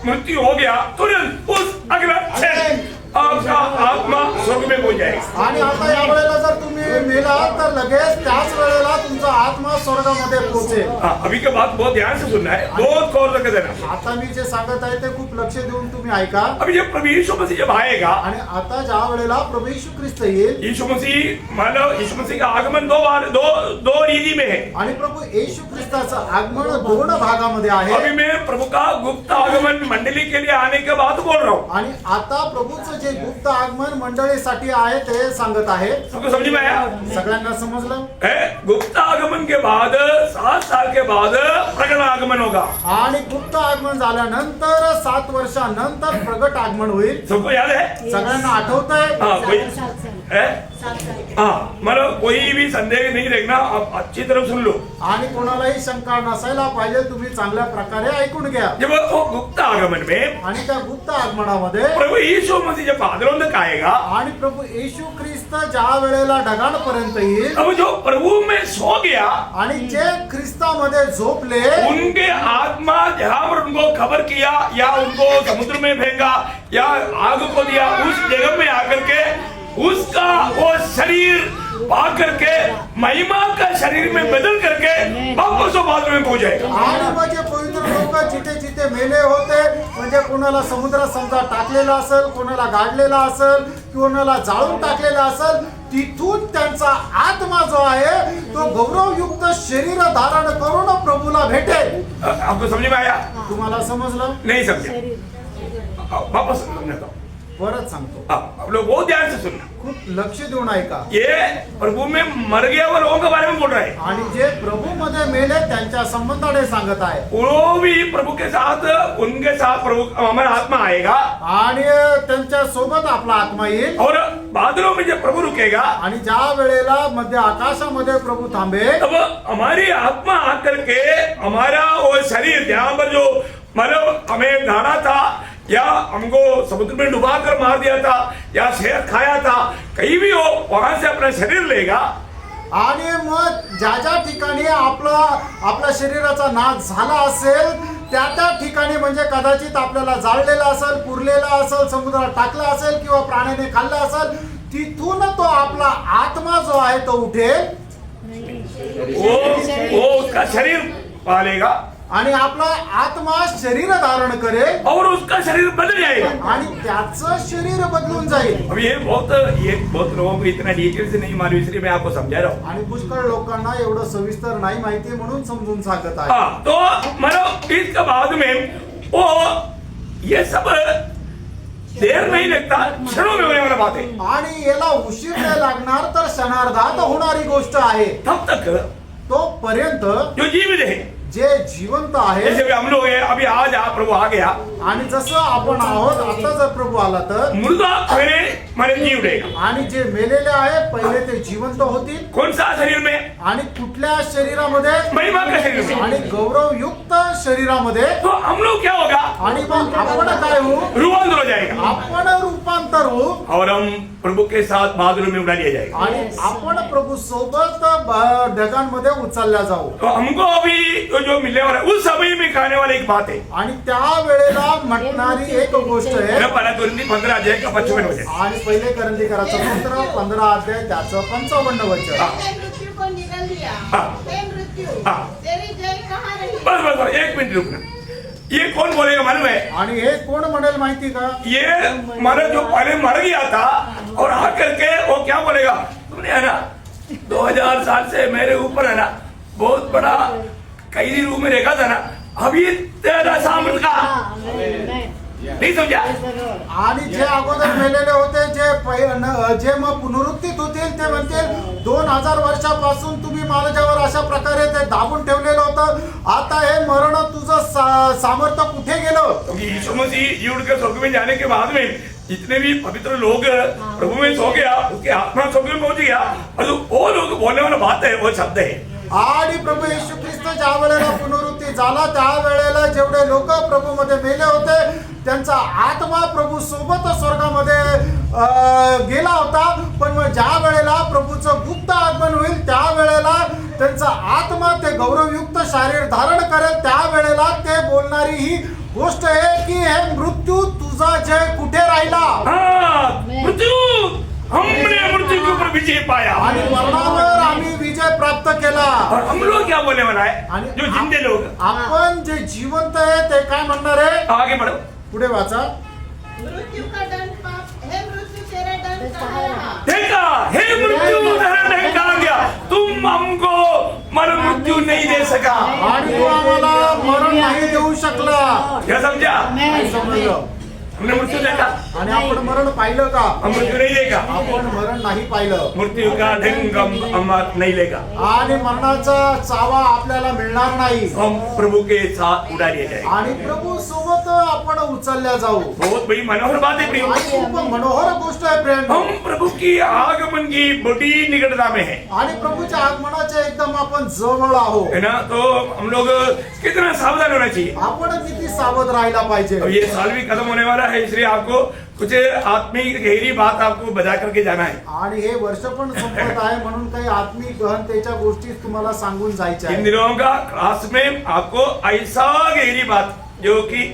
मृत्यु हो गया तुरंत उस अगला क्षण आपका आत्मा स्वर्ग में हो जाएगा. आणि आता या वेळेला जर तुम्ही मेलात तर लगेच त्याच वेळेला तुमचा आत्मा स्वर्गामध्ये पोहोचेल. हाँ, अभी के बात बहुत ध्यान से सुनना है. बहुत गौर करके देना. आता मी जे सांगत आहे ते खूप लक्ष देऊन तुम्ही ऐका. अभी जब प्रभु यीशु मसीह जब आएगा आणि आता ज्या वेळेला प्रभू येशू ख्रिस्त येईल यीशु मसीह मानव यीशु मसीह का आगमन दो रीति में है. आणि प्रभू येशू ख्रिस्ताचं आगमन 2 भागामध्ये अभी आहे. मैं प्रभु का गुप्त आगमन मंडली के लिए आने के बाद बोल रहा हूँ. आणि आता प्रभूचं जे गुप्त आगमन मंडळीसाठी आहे ते सांगत आहे. सबको समझ में आया. सगळ्यांना समजलं. गुप्त आगमन के बाद 7 साल के बाद प्रकट आगमन होगा. आणि गुप्त आगमन झाल्यानंतर 7 वर्षानंतर प्रगट आगमन होईल. सबको याद है. सगळ्यांना आठवतंय. हाँ कोई 7 साल. है. हाँ मतलब कोई भी संदेह नहीं रखना. आप अच्छी तरह सुन लो. आणि कोणालाही शंका नसायला पाहिजे. तुम्ही चांगल्या प्रकारे ऐकून घ्या. जब वो गुप्त आगमन में आणि त्या गुप्त आगमनामध्ये प्रभु यीशु मसीह जब बादलों तक आएगा आणि प्रभू येशू ख्रिस्त ज्या वेळेला ढगांपर्यंत येईल अब जो प्रभु में सो गया आणि जे ख्रिस्तामध्ये झोपले उनके आत्मा जहां पर उनको खबर किया या उनको समुद्र में फेंका या आग को दिया उस जगह में आकर के उसका वो शरीर पा करके महिमा का शरीर में बदल करके वापस वो बादल में पहुंच जाएगा. आणि म्हणजे पवित्र लोक जिथे जिथे मेले होते म्हणजे कोणाला समुद्रात समजा टाकलेला असेल, कोणाला गाडलेला असेल, कोणाला जाळून टाकलेला असेल, तिथून त्यांचा आत्मा जो आहे तो गौरवयुक्त शरीर धारण करून प्रभूला भेटेल. आपको समझ में आया. तुम्हाला समजलं. नहीं समझा. वापस समझना था. परत सांगतो. आप लोग बहुत ध्यान से सुनना. खूप लक्ष देऊन ऐका. ये प्रभु में मर गया हुआ लोगों के बारे में बोल रहा है. आणि जे प्रभू मध्ये मेले त्यांच्या संबंधाने सांगत आहे. वो भी प्रभु के साथ उनके साथ प्रभु हमारा आत्मा आएगा आणि त्यांच्या सोबत आपला आत्मा येईल. और बादलों में जब प्रभु रुकेगा आणि ज्या वेळेला मध्य आकाशामध्ये प्रभू थांबे तब हमारी आत्मा आकर के हमारा वो शरीर जहाँ पर जो मतलब हमें गाड़ा था या हमको समुद्र में डुबा कर मार दिया था या शहद खाया था कहीं भी हो वहां से अपना शरीर लेगा. आणि मग ज्या ज्या ठिकाणी आपला शरीराचा नाश झाला असेल त्या ठिकाणी म्हणजे कदाचित आपल्याला जाळलेला असेल, पुरलेला असेल, समुद्रात टाकला असेल किंवा प्राण्याने खाल्ला असेल तिथून तो आपला आत्मा जो आहे तो उठेल. वो उसका शरीर पालेगा आणि आपला आत्मा शरीर धारण करेल और उसका शरीर बदल जाएगा. आणि त्याचं शरीर बदलून जाईल. अब ये बहुत लोगों को इतना डिटेल से नहीं मालूम इसलिए मैं आपको समझा रहा हूँ. आणि पुष्कळ लोकांना एवढं सविस्तर नाही माहिती म्हणून समजून सांगत आहे. हाँ तो मतलब इसके बाद में वो ये सब देर नहीं लगता क्षणों में होने वाला बात है. आणि याला उशीर नाही लागणार तर क्षणार्धात होणारी गोष्ट आहे. तब तक तोपर्यंत जो जीवित है जे जिवंत आहे जैसे हम लोग हैं अभी आज प्रभु आ गया, आणि जसं आपण आहोत आता जर प्रभु आला तर मुर्दा पहले माने जीव देगा। आणि जे मेलेले आहे पहिले ते जिवंत होतील कौन सा शरीर में? आणि कुठल्या शरीरामध्ये महिमा का शरीर में। आणि गौरवयुक्त शरीरामध्ये तो हम लोग क्या होगा? आणि मग आपण काय होऊ रूपांतर हो जाएगा आपण रूपांतर होऊ और हम प्रभु के साथ बादलों में उड़ा लिया जाएगा। आणि आपण प्रभु सोबत ढगांमध्ये उचलल्या जाऊ। तो हमको अभी जो मिलने वाला है, उस समय में कहने वाली एक बात है, आणि त्या वेळेला म्हटणारी एक गोष्ट आहे पहला कोरिन्थी 15 अध्याय का 55 वचन। आणि पहिले करंदीकराचं पत्र 15 अध्याय त्याचं 55 वचन। मैंने मृत्यु को निगल लिया। हाँ। हे मृत्यु, हाँ। तेरी जय कहाँ रही? बस एक मिनट रुकना। ये कौन बोलेगा मालूम है? आणि हे कोण म्हणेल माहिती का? ये मानो जो पहले मर गया था और आकर के वो क्या बोलेगा, तुमने है ना 2000 साल से मेरे ऊपर है ना बहुत बड़ा कैदी रूम में रखा था ना, अभी तेरा सामर्थ का नहीं समझा। आणि जे अगोदर मेलेले होते जे मग पुनरुत्थित होतील ते म्हणतील 2000 वर्षापासून तुम्ही माझ्यावर अशा प्रकारे ते दाबून ठेवलेलं होतं, आता हे मरण तुझं सामर्थ्य कुठे गेलं? क्योंकि यीशु मसीह जी उड़ के स्वर्ग में जाने के बाद में जितने भी पवित्र लोग प्रभु में सो गया, उसके आत्मा स्वर्ग में पहुंच गया, और वो लोग बोलने वाला बात है, वो शब्द है। आणि प्रभू येशू ख्रिस्त ज्या वेळेला पुनरुत्थी झाला त्या वेळेला जेवढे लोक प्रभू मध्ये मेले होते त्यांचा आत्मा प्रभू सोबत स्वर्गामध्ये गेला होता, पण मग ज्या वेळेला प्रभूचं गुप्त आगमन होईल त्या वेळेला त्यांचा आत्मा ते गौरवयुक्त शरीर धारण करेल, त्या वेळेला ते बोलणारी ही गोष्ट आहे की हे मृत्यू तुझा जय कुठे राहिला? मृत्यू, हमने मृत्यू के ऊपर विजय पाया आणि मरणावर आम्ही विजय प्राप्त केला। और हम लोग क्या बोलने वाला है, आणि जो जिंदे लोग आपण जे जिवंत आहे ते काय म्हणणार आहे? आगे बढ़ो, पुढे वाचा। मृत्यु का दंड पाप, हे मृत्यु तेरा दंड कहाँ रहा? देखा हे मृत्यू तेरा दंड कहाँ गया, तुम हमको मरण मृत्यू नहीं दे सका। आणि तू आम्हाला मरण नाही देऊ शकला। क्या समझा? काय समजलं? हमने मृत्यू देखा, आणि आपण मरण पाहिलं का? हम मृत्यू नहीं देगा। आपण मरण नाही पाहिलं मृत्यू का ढंग हम नहीं लेगा, आणि मरणाचा चावा आपल्याला मिळणार नाही हम प्रभु के साथ उड़ा लिए जाएंगे। आणि प्रभू सोबत आपण उचलल्या जाऊ। बहुत बड़ी मनोहर बात है प्रिय। आणि खूप मनोहर गोष्ट आहे फ्रेंड। हम प्रभु की आगमन की बड़ी निकटता में है, आणि प्रभूच्या आगमनाच्या एकदम आपण जवळ आहोत, है ना। तो हम लोग कितना सावधान होना चाहिए। आपण किती सावध राहायला पाहिजे। अब ये साल भी खत्म होने वाला है, इसलिए आपको कुछ आत्मिक गहरी बात आपको बता करके जाना है। आणि हे वर्ष पण संपत आहे म्हणून काही आत्मिक गहनतेच्या गोष्टी तुम्हाला सांगून जायच्या इन आहेत। दिनों का क्लास में आपको ऐसा गहरी बात जो कि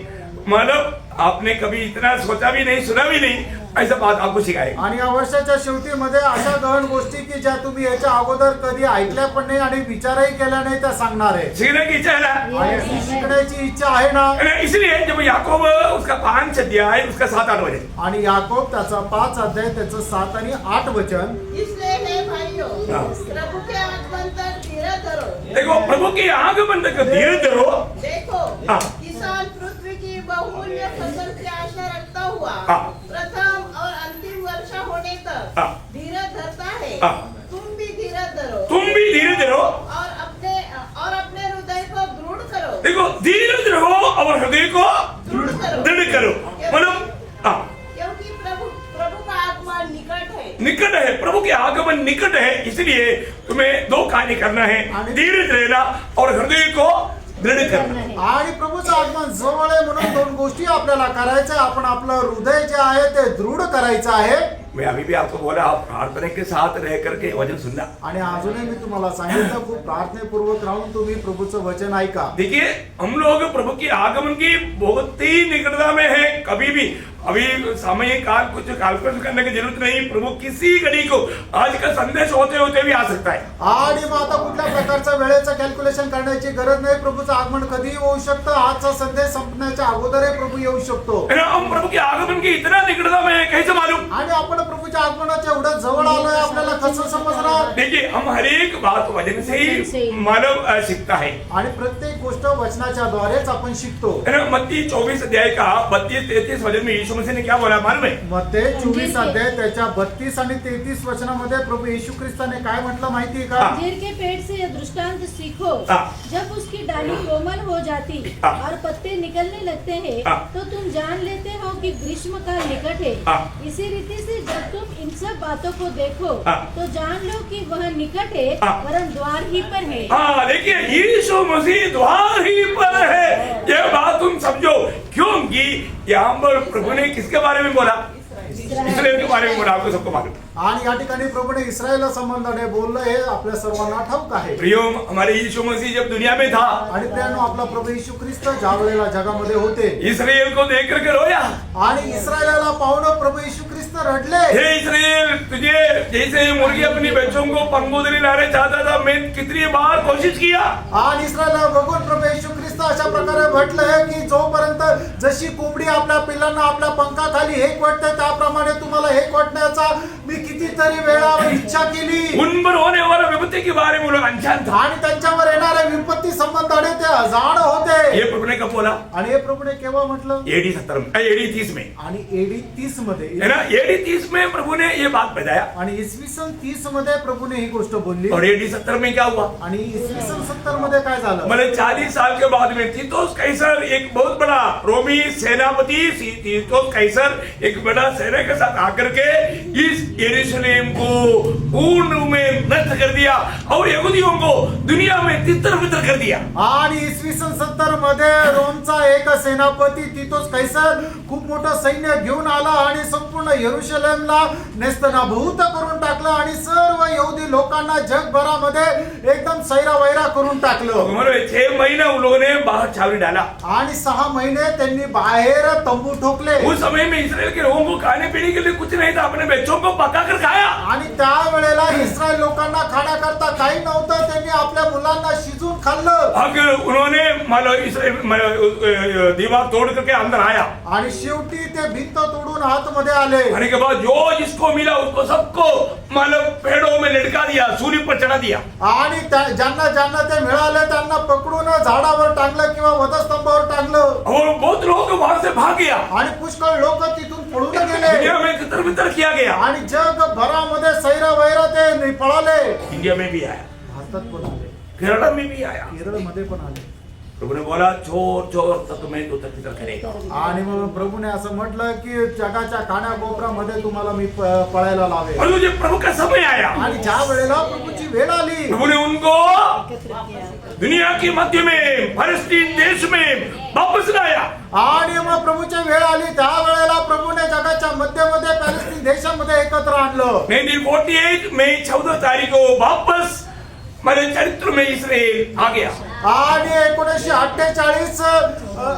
मतलब आपने कभी इतना सोचा भी नहीं, सुना भी नहीं, ऐसा बात आपको सिखाएगा। आणि या वर्षाच्या शेवटीमध्ये अशा गहन गोष्टी की ज्या तुम्ही याच्या अगोदर कधी ऐकल्या पण नाही आणि विचारही केल्या नाही त्या सांगणार आहे। सीखने की इच्छा है ना, आणि शिकण्याची इच्छा आहे ना। इसलिए जब याकूब उसका 5 अध्याय उसका 7-8 वचन, आणि याकोब त्याचा 5 अध्याय त्याचं 7 आणि 8 वचन। इसलिए हे भाइयों, हाँ। प्रभु के आगमन तक धीरज धरो। देखो प्रभु की आगमन तक धीरज धरो। देखो, हाँ। किसान पृथ्वी की बहुमूल्य फसल की आशा रखता हुआ हाँ। प्रथम और अंतिम वर्षा होने तक हाँ। धीरज धरता है। हाँ। तुम भी धीरज धरो तुम भी धीरज धरो और अपने हृदय को दृढ़ करो। देखो धीरज रहो और हृदय को दृढ़ करो। मतलब क्योंकि प्रभु का आगमन निकट है। निकट है, प्रभु के आगमन निकट है, इसलिए तुम्हें 2 कार्य करना है, धीरज रहना और हृदय को दृढ़ करना। आणि प्रभूचं आगमन जवळ आहे म्हणून 2 गोष्टी आपल्याला करायच्या। आपण आपलं हृदय जे आहे ते दृढ करायचं आहे। मैं अभी भी आपको बोला, आप प्रार्थना के साथ रह करके वचन सुनना। आणि अजूनही मी तुम्हाला सांगितलं खूप प्रार्थनेपूर्वक राहून तुम्ही प्रभूचं वचन ऐका। देखिए हम लोग प्रभु की आगमन की बहुत ही निकटता में है। कभी भी अभी सामयिक काल कुछ काल्पनिक करने की जरूरत नहीं, प्रभु किसी घड़ी को आज का संदेश होते होते भी आ सकता है। आणि मग आता कुठल्या प्रकारच्या वेळेचं कॅल्क्युलेशन करण्याची गरज नाही। प्रभूचं आगमन कधीही होऊ शकतं। आजचा संदेश संपण्याच्या अगोदरही प्रभू येऊ शकतो। हम प्रभु के आगमन की इतना निकटता में है, कैसे मालूम? आणि आपण प्रभूच्या आगमनाच्या एवढं जवळ आलोय आपल्याला आपल्याला कसं समजणार? देखिए हम हर एक बात वचन से ही मानव सीखता है। आणि प्रत्येक गोष्ट वचनाच्या द्वारेच आपण शिकतो. है ना? मत्ती 24 अध्याय का 32-33 वचन में यीशु मसीह ने क्या बोला मालूम है? मत्ते 24 अध्याय त्याच्या 32 आणि 33 वचनामध्ये प्रभू येशू ख्रिस्ताने काय म्हटलं माहितीये का? अंजीर के पेड़ से यह दृष्टांत सीखो, हाँ। जब उसकी डाली कोमल हो जाती हाँ। और पत्ते निकलने लगते हैं, हाँ। तो तुम जान लेते हो कि ग्रीष्म काल निकट है। हाँ। इसी रीति से जब तुम इन सब बातों को देखो, हाँ। तो जान लो कि वह निकट है, हाँ। वरन द्वार ही पर है। हाँ, देखिए यीशु मसीह द्वार ही पर है, ये बात तुम समझो। क्योंकि यहाँ पर प्रभु ने किसके बारे में बोला? इस्राएल के बारे में बोला, आपको सबको मालूम। आणि या ठिकाणी प्रभूने इस्रायल संबंधाने बोललं हे आपल्या सर्वांना ठाऊक आहे. प्रियो, हमारे यीशु मसीह जब दुनिया में था, आणि प्रियानो आपला प्रभू येशू ख्रिस्त ज्या वेळेला जगामध्ये होते इस्राएल को देख करके रोया। आणि इस्रायलाला पाहून प्रभू येशू ख्रिस्त रडले. हे इस्राएल, तुझे जैसे मुर्गी अपनी बच्चों को पंगुदरी लाने चाहता था, मैं कितनी बार कोशिश किया। आणि इस्रायलला बघून प्रभू येशू ख्रिस्त अशा प्रकारे म्हटलंय की जोपर्यंत जशी कोंबडी आपल्या पिल्लांना आपल्या पंखाखाली हेक वाटते, त्याप्रमाणे तुम्हाला हेक वाटण्याचा मी कितीतरी वेळा इच्छा केली. उन पर होने वाला विपत्ति के बारे में वो लोग अनजान था। आणि त्यांच्यावर येणाऱ्या विपत्ती संबंधाने ते अजाण होते. ये प्रभु ने कब बोला? आणि हे प्रभूने केव्हा म्हटलं? AD 70 में, AD 30 में, आणि एडी 30 मध्ये है ना? AD 30 में प्रभु ने ये बात बताया। आणि इसवी सन 30 मध्ये प्रभूने ही गोष्ट बोलली. और AD 70 में क्या हुआ? आणि इसवी सन 70 मध्ये काय झालं? मतलब 40 साल के बाद में तीतुस कैसर, एक बहुत बड़ा रोमी सेनापति तीतुस कैसर एक बड़ा सेना के साथ आकर के इस यरूशलेम को पूर्ण में नष्ट कर दिया और यहूदियों को दुनिया में तितर-बितर कर दिया। आणि इसवी सन 70 मध्ये रोमचा एक सेनापती तीतुस कैसर खूप मोठं सैन्य घेऊन आला आणि संपूर्ण यरूशलेमला नेस्तनाभूत करून टाकलं आणि सर्व यहूदी लोकांना जगभरामध्ये एकदम सैरावैरा करून टाकलं. मतलब 6 महीने उन लोगों ने बाहर छावनी डाला। आणि 6 महिने त्यांनी बाहेर तंबू ठोकले. उस समय में इस्राएल के लोगों को खाने पीने के लिए कुछ नहीं था, अपने बच्चों को पका कर खाया। आणि त्यावेळेला इस्रायल लोकांना खाण्याकरता काही नव्हतं, त्यांनी आपल्या मुलांना शिजून खाल्लं. अगर उन्होंने दीवार तोड़ करके अंदर आया, आणि शेवटी ते भिंत तोडून आतमध्ये आले. आने के बाद जो जिसको मिला उसको सबको मतलब पेड़ों में लटका दिया, सूली पर चढ़ा दिया। आणि ज्यांना ज्यांना ते मिळाले त्यांना पकडून झाडावर टांगलं किंवा वधस्तंभावर टांगलं. और बहुत लोग वहां से भाग गया। आणि पुष्कळ लोक तिथून पळून गेले. दुनिया में तितर-बितर किया गया। आणि जगभरामध्ये सैरावैरा ते पळाले. इंडिया में भी आया, भारतात पण आले, केरला में भी आया। केरळमध्ये पण आले. प्रभु ने बोला चोर चोर तक मैं तो तितर करेगा। आणि मग प्रभूने असं म्हटलं की जगाच्या कानाकोपऱ्यामध्ये तुम्हाला मी पळायला लावेल. और मुझे प्रभु का समय आया, आणि ज्या वेळेला प्रभूची वेळ आली, प्रभु ने उनको एकत्रित किया। दुनिया के मध्य में फलस्तीन देश में वापस लाया। आणि मग प्रभूची वेळ आली त्यावेळेला प्रभूने जगाच्या मध्यमध्ये पॅलेस्टीन देशामध्ये एकत्र आणलं. 1948 में 14 तारीख को वापस मेरे चरित्र में इसराइल आ गया। आणि 1948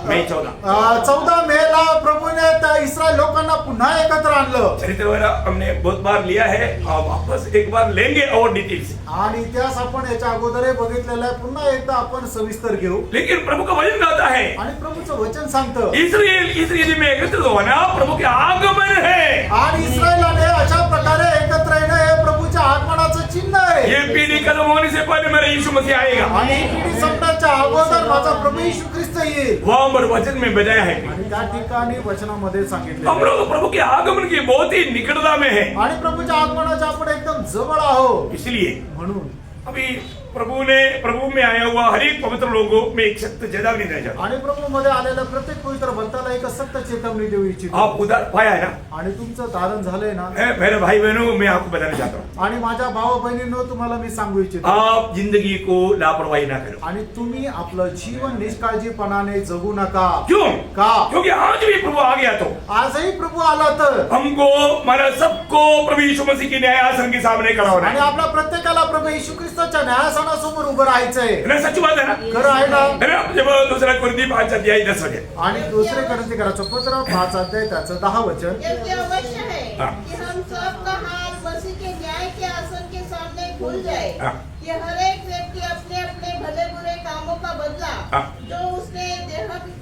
मई 14 मेला प्रभूने त्या इस्रायल लोकांना पुन्हा एकत्र आणलं. चरित्र वगैरह हमने बहुत बार लिया है और वापस एक बार लेंगे और डिटेल से। आणि इतिहास आपण याच्या अगोदर बघितलेला आहे, पुन्हा एकदा आपण सविस्तर घेऊ. लेकिन प्रभु का वचन कहता है आणि प्रभूचं वचन सांगतं इसराइल में एकत्रित होना प्रभु के आगमन है। आणि इस्रायलाने अशा प्रकारे एकत्र येणं हे प्रभूच्या आगमनाचं चिन्ह आहे. ये पीढ़ी खत्म होने से पहले मेरा यीशु मसीह आएगा। आणि ही पिढी संपण्याच्या अगोदर माझा प्रभू येशू ख्रिस्त येईल. वहां पर वचन में बजाया है। आणि त्या ठिकाणी वचनामध्ये सांगितले हम लोग प्रभु के आगमन की बहुत ही निकटता में है। आणि प्रभूच्या आगमनाच्या आपण एकदम जवळ आहोत. इसलिए म्हणून अभी प्रभु में आया हुआ हर एक पवित्र लोगों में एक सख्त चेतावनी देना चाहता हूं। आणि प्रभू मध्ये आलेल्या प्रत्येक पवित्र भक्ताला एक सक्त चेतावणी देऊ इच्छितो. आप उधार पाया है ना? आणि तुमचं धारण झालंय ना. मेरे भाई बहनों, मैं आपको बताना चाहता हूँ, आणि माझ्या भाऊ बहिणींनो तुम्हाला मी सांगू इच्छितो, आप जिंदगी को लापरवाही ना करो। आणि तुम्ही आपलं जीवन निष्काळजीपणाने जगू नका. क्यों? का? क्योंकि आज भी प्रभु आ गया तो आजही प्रभु आला तर हमको माना सबको प्रभु यीशु मसीह के न्यायासन के सामने खड़ा होना आणि है। आपल्या प्रत्येकाला प्रभू येशू ख्रिस्ताच्या न्यायासनासमोर उभं राहायचंय. ना सच बात है ना? खरं आहे ना. है ना? जब दूसरा कुरिन्थी 5 अध्याय 10 वचन, आणि दुसरे करंथीकराचं पत्र 5 अध्याय त्याचं 10 वचन. ये अवश्य है हाँ। कि हम सबका हाथ मसीह के न्याय के आसन के सामने खुल जाए हाँ। कि हर एक व्यक्ति अपने अपने भले बुरे कामों का बदला हाँ। जो उसने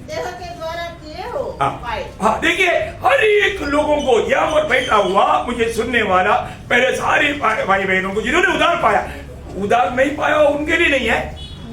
देह के द्वारा किए हो पाए। हाँ देखिए, हर एक लोगों को यहाँ पर बैठा हुआ मुझे सुनने वाला पहले सारे भाई बहनों को जिन्होंने उधार पाया, उधार नहीं पाया उनके लिए नहीं है।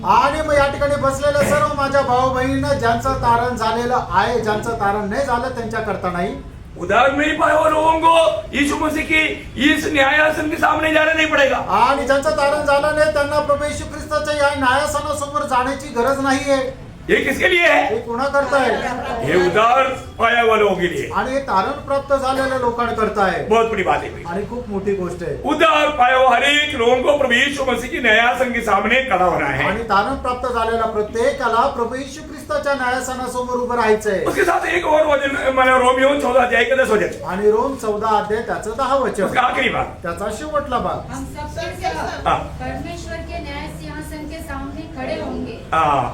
आणि मग या ठिकाणी बसलेल्या सर्व माझ्या भाऊ बहिणींना ज्यांचं तारण झालेलं आहे, ज्यांचं तारण नाही झालं त्यांच्याकरता नाही, उधार नहीं पाया हुआ लोगों को यीशु मसीह की इस न्यायासन के सामने जाना नहीं पड़ेगा। आणि ज्यांचं तारण झालं नाही त्यांना प्रभू येशू ख्रिस्ताच्या या न्यायासनासमोर जाण्याची गरज नाहीये। ये किसके लिए है? हे कोणा करता आहे? ये उधार पाया हुआ लोगों के लिए। आणि हे तारण प्राप्त झालेल्या लोकांकरता आहे। बहुत बड़ी बात है भाई। आणि खूप मोठी गोष्ट आहे। उधार पाया हुआ हर एक लोगों को प्रभु यीशु मसीह की न्यायासन के सामने खड़ा होना है। आणि तारण प्राप्त झालेला प्रत्येकाला प्रभू येशू ख्रिस्ताच्या न्यायासनासमोर उभं राहायचंय। उसके साथ एक और वचन मैंने रोमियो 14 अध्याय के 10 वचन, आणि रोम 14 अध्याय त्याचं 10 वचन, उसका आखिरी बात। त्याचा शेवटला भाग। हम सबके सब हाँ। परमेश्वर के न्याय सिंहासन के सामने खड़े होंगे।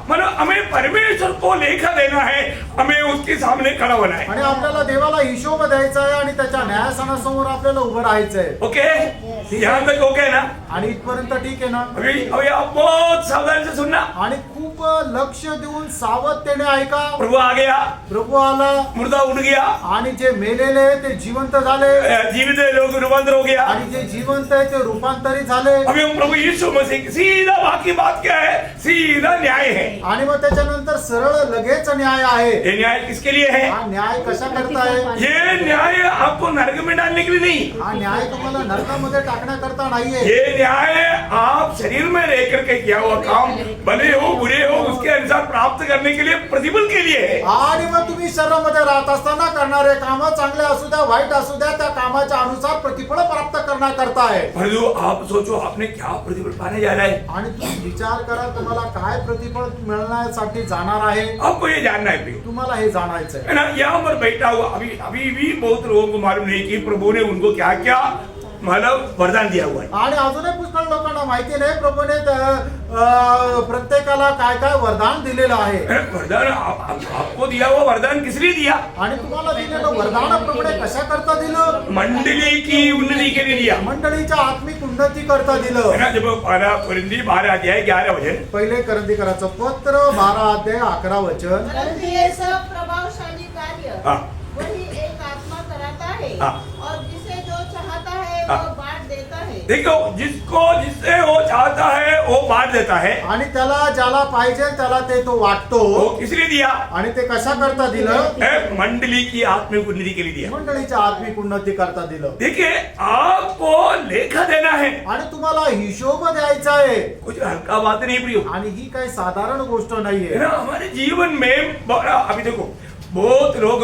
मतलब हमें परमेश्वर को लेखा देना है, हमें उसके सामने खड़ा होना है। आणि आपल्याला देवाला हिशोब द्यायचा आहे आणि त्याच्या न्यायासनासमोर आपल्याला उभं राहायचंय। ओके, यहाँ तक ओके ना? आणि इथपर्यंत ठीक आहे ना? अभी आप बहुत सावधान से सुनना। आणि खूप लक्ष देऊन सावधतेने ऐका। प्रभु आ गया, प्रभु आला मुर्दा उठ गया, आणि जे मेलेले ते जिवंत झाले, जीवित लोग रूपांतर हो गया। आणि जे जिवंत आहे ते रूपांतरित झाले। अभी हम प्रभु यीशु मसीह सीधा, बाकी बात क्या है? सीधा न्याय है। आणि मग त्याच्यानंतर सरळ लगेच न्याय आहे। ये न्याय किसके लिए है? हा न्याय कशा करता आहे? ये न्याय आपको नरक में डालने के लिए नहीं। हा न्याय तुम्हाला नरकामध्ये टाकण्याकरता नाहीये। ये न्याय आप शरीर में रह करके किया हुआ काम, भले हो बुरे हो, उसके अनुसार प्राप्त करने के लिए, प्रतिफल के लिए है। आणि मग तुम्ही शरीरामध्ये राहत असताना करणारे काम चांगले असू द्या वाईट असू द्या, त्या कामाच्या अनुसार प्रतिफळ प्राप्त करण्याकरता आहे। परंतु आप सोचो आपने क्या प्रतिफल पाने जा रहा है। आणि तुम्ही विचार करा तुम्हाला काय प्रतिफळ मिळण्यासाठी जाणार आहे। आपको ये जानना है प्रियो, तुम्हाला हे जाणायचं आहे। है ना? यहाँ पर बैठा हुआ अभी भी बहुत लोगों को मालूम नहीं कि प्रभु ने उनको क्या क्या मतलब वरदान दिया हुआ है। आणि अजूनही पुष्कळ लोकांना माहिती नाही प्रभूने प्रत्येकाला काय काय वरदान दिलेलं आहे। वरदान आपको दिया हुआ वरदान किस लिए दिया? आणि तुम्हाला दिलेलं वरदान प्रभूने कशा करता दिलं? मंडली की उन्नति के लिए दिया। मंडळीच्या आत्मिक उन्नती करता दिलं। है ना? जब 12 अध्याय 11 वचन, पहिले करंदीकराचं पत्र 12 अध्याय 11 वचन, परंतु ये सब प्रभावशाली कार्य हाँ। वही एक आत्मा कराता है हाँ। और जिसे जो चाहता है हाँ। वो बांट देता है। देखो जिसको जिससे वो चाहता है वो बांट देता है। आणि त्याला ज्याला पाहिजे त्याला ते तो वाटतो। वो किस लिए दिया? आणि ते कशा करता दिलं? मंडली की आत्मिक उन्नति के लिए दिया। मंडळीच्या आत्मिक उन्नती करता दिलं। देखिए आपको लेखा देना है, आणि तुम्हाला हिशोब द्यायचा आहे। कुछ हल्का बात नहीं प्रियो, आणि ही काही साधारण गोष्ट है नाहीये। ना? हमारे जीवन में अभी देखो बहुत लोग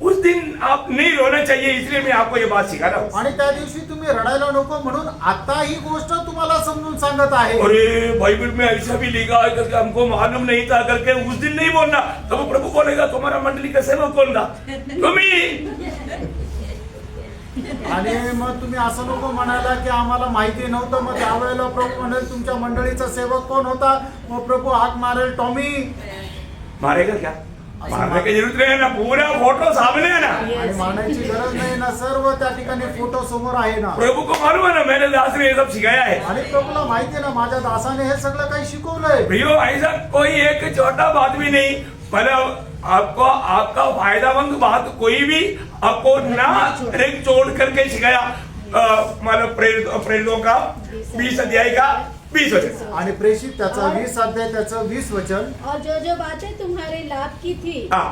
उस दिन आप नहीं रोना चाहिए, इसलिए मैं आपको ये बात सिखा रहा हूँ। आणि त्या दिवशी तुम्ही रडायला नको म्हणून आता ही गोष्ट तुम्हाला समजून सांगत आहे। अरे बाइबल में ऐसा भी लिखा है करके हमको मालूम नहीं था करके उस दिन नहीं बोलना, तब प्रभु बोलेगा तुम्हारा मंडली का सेवक कौन था? तुम्ही। आणि मग तुम्ही असं नको म्हणायला की आम्हाला माहिती नव्हतं, मग त्यावेळेला प्रभू म्हणेल तुमच्या मंडळीचा सेवक कोण होता? मग प्रभू हाक मारेल टॉमी। मारेगा क्या? मारने की जरूरत नहीं है ना, पूरा फोटो सामने है ना। आणि मानायची गरज नाही ना, सर्व त्या ठिकाणी फोटो समोर आहे ना। प्रभु को मालूम है ना मेरे दास ने ये सब सिखाया है। आणि प्रभूला माहिती आहे ना माझ्या दासाने हे सगळं काही शिकवलंय। प्रियो ऐसा कोई एक छोटा बात भी नहीं, मतलब आपको आपका फायदामंद बात कोई भी आपको ना एक छोड़ करके सिखाया। मतलब प्रेरितों का 20 अध्याय का 20 वचन, आणि प्रेषित त्याचा 20 अध्याय त्याचं 20 वचन, और जो जो बातें तुम्हारे लाभ की थी हाँ।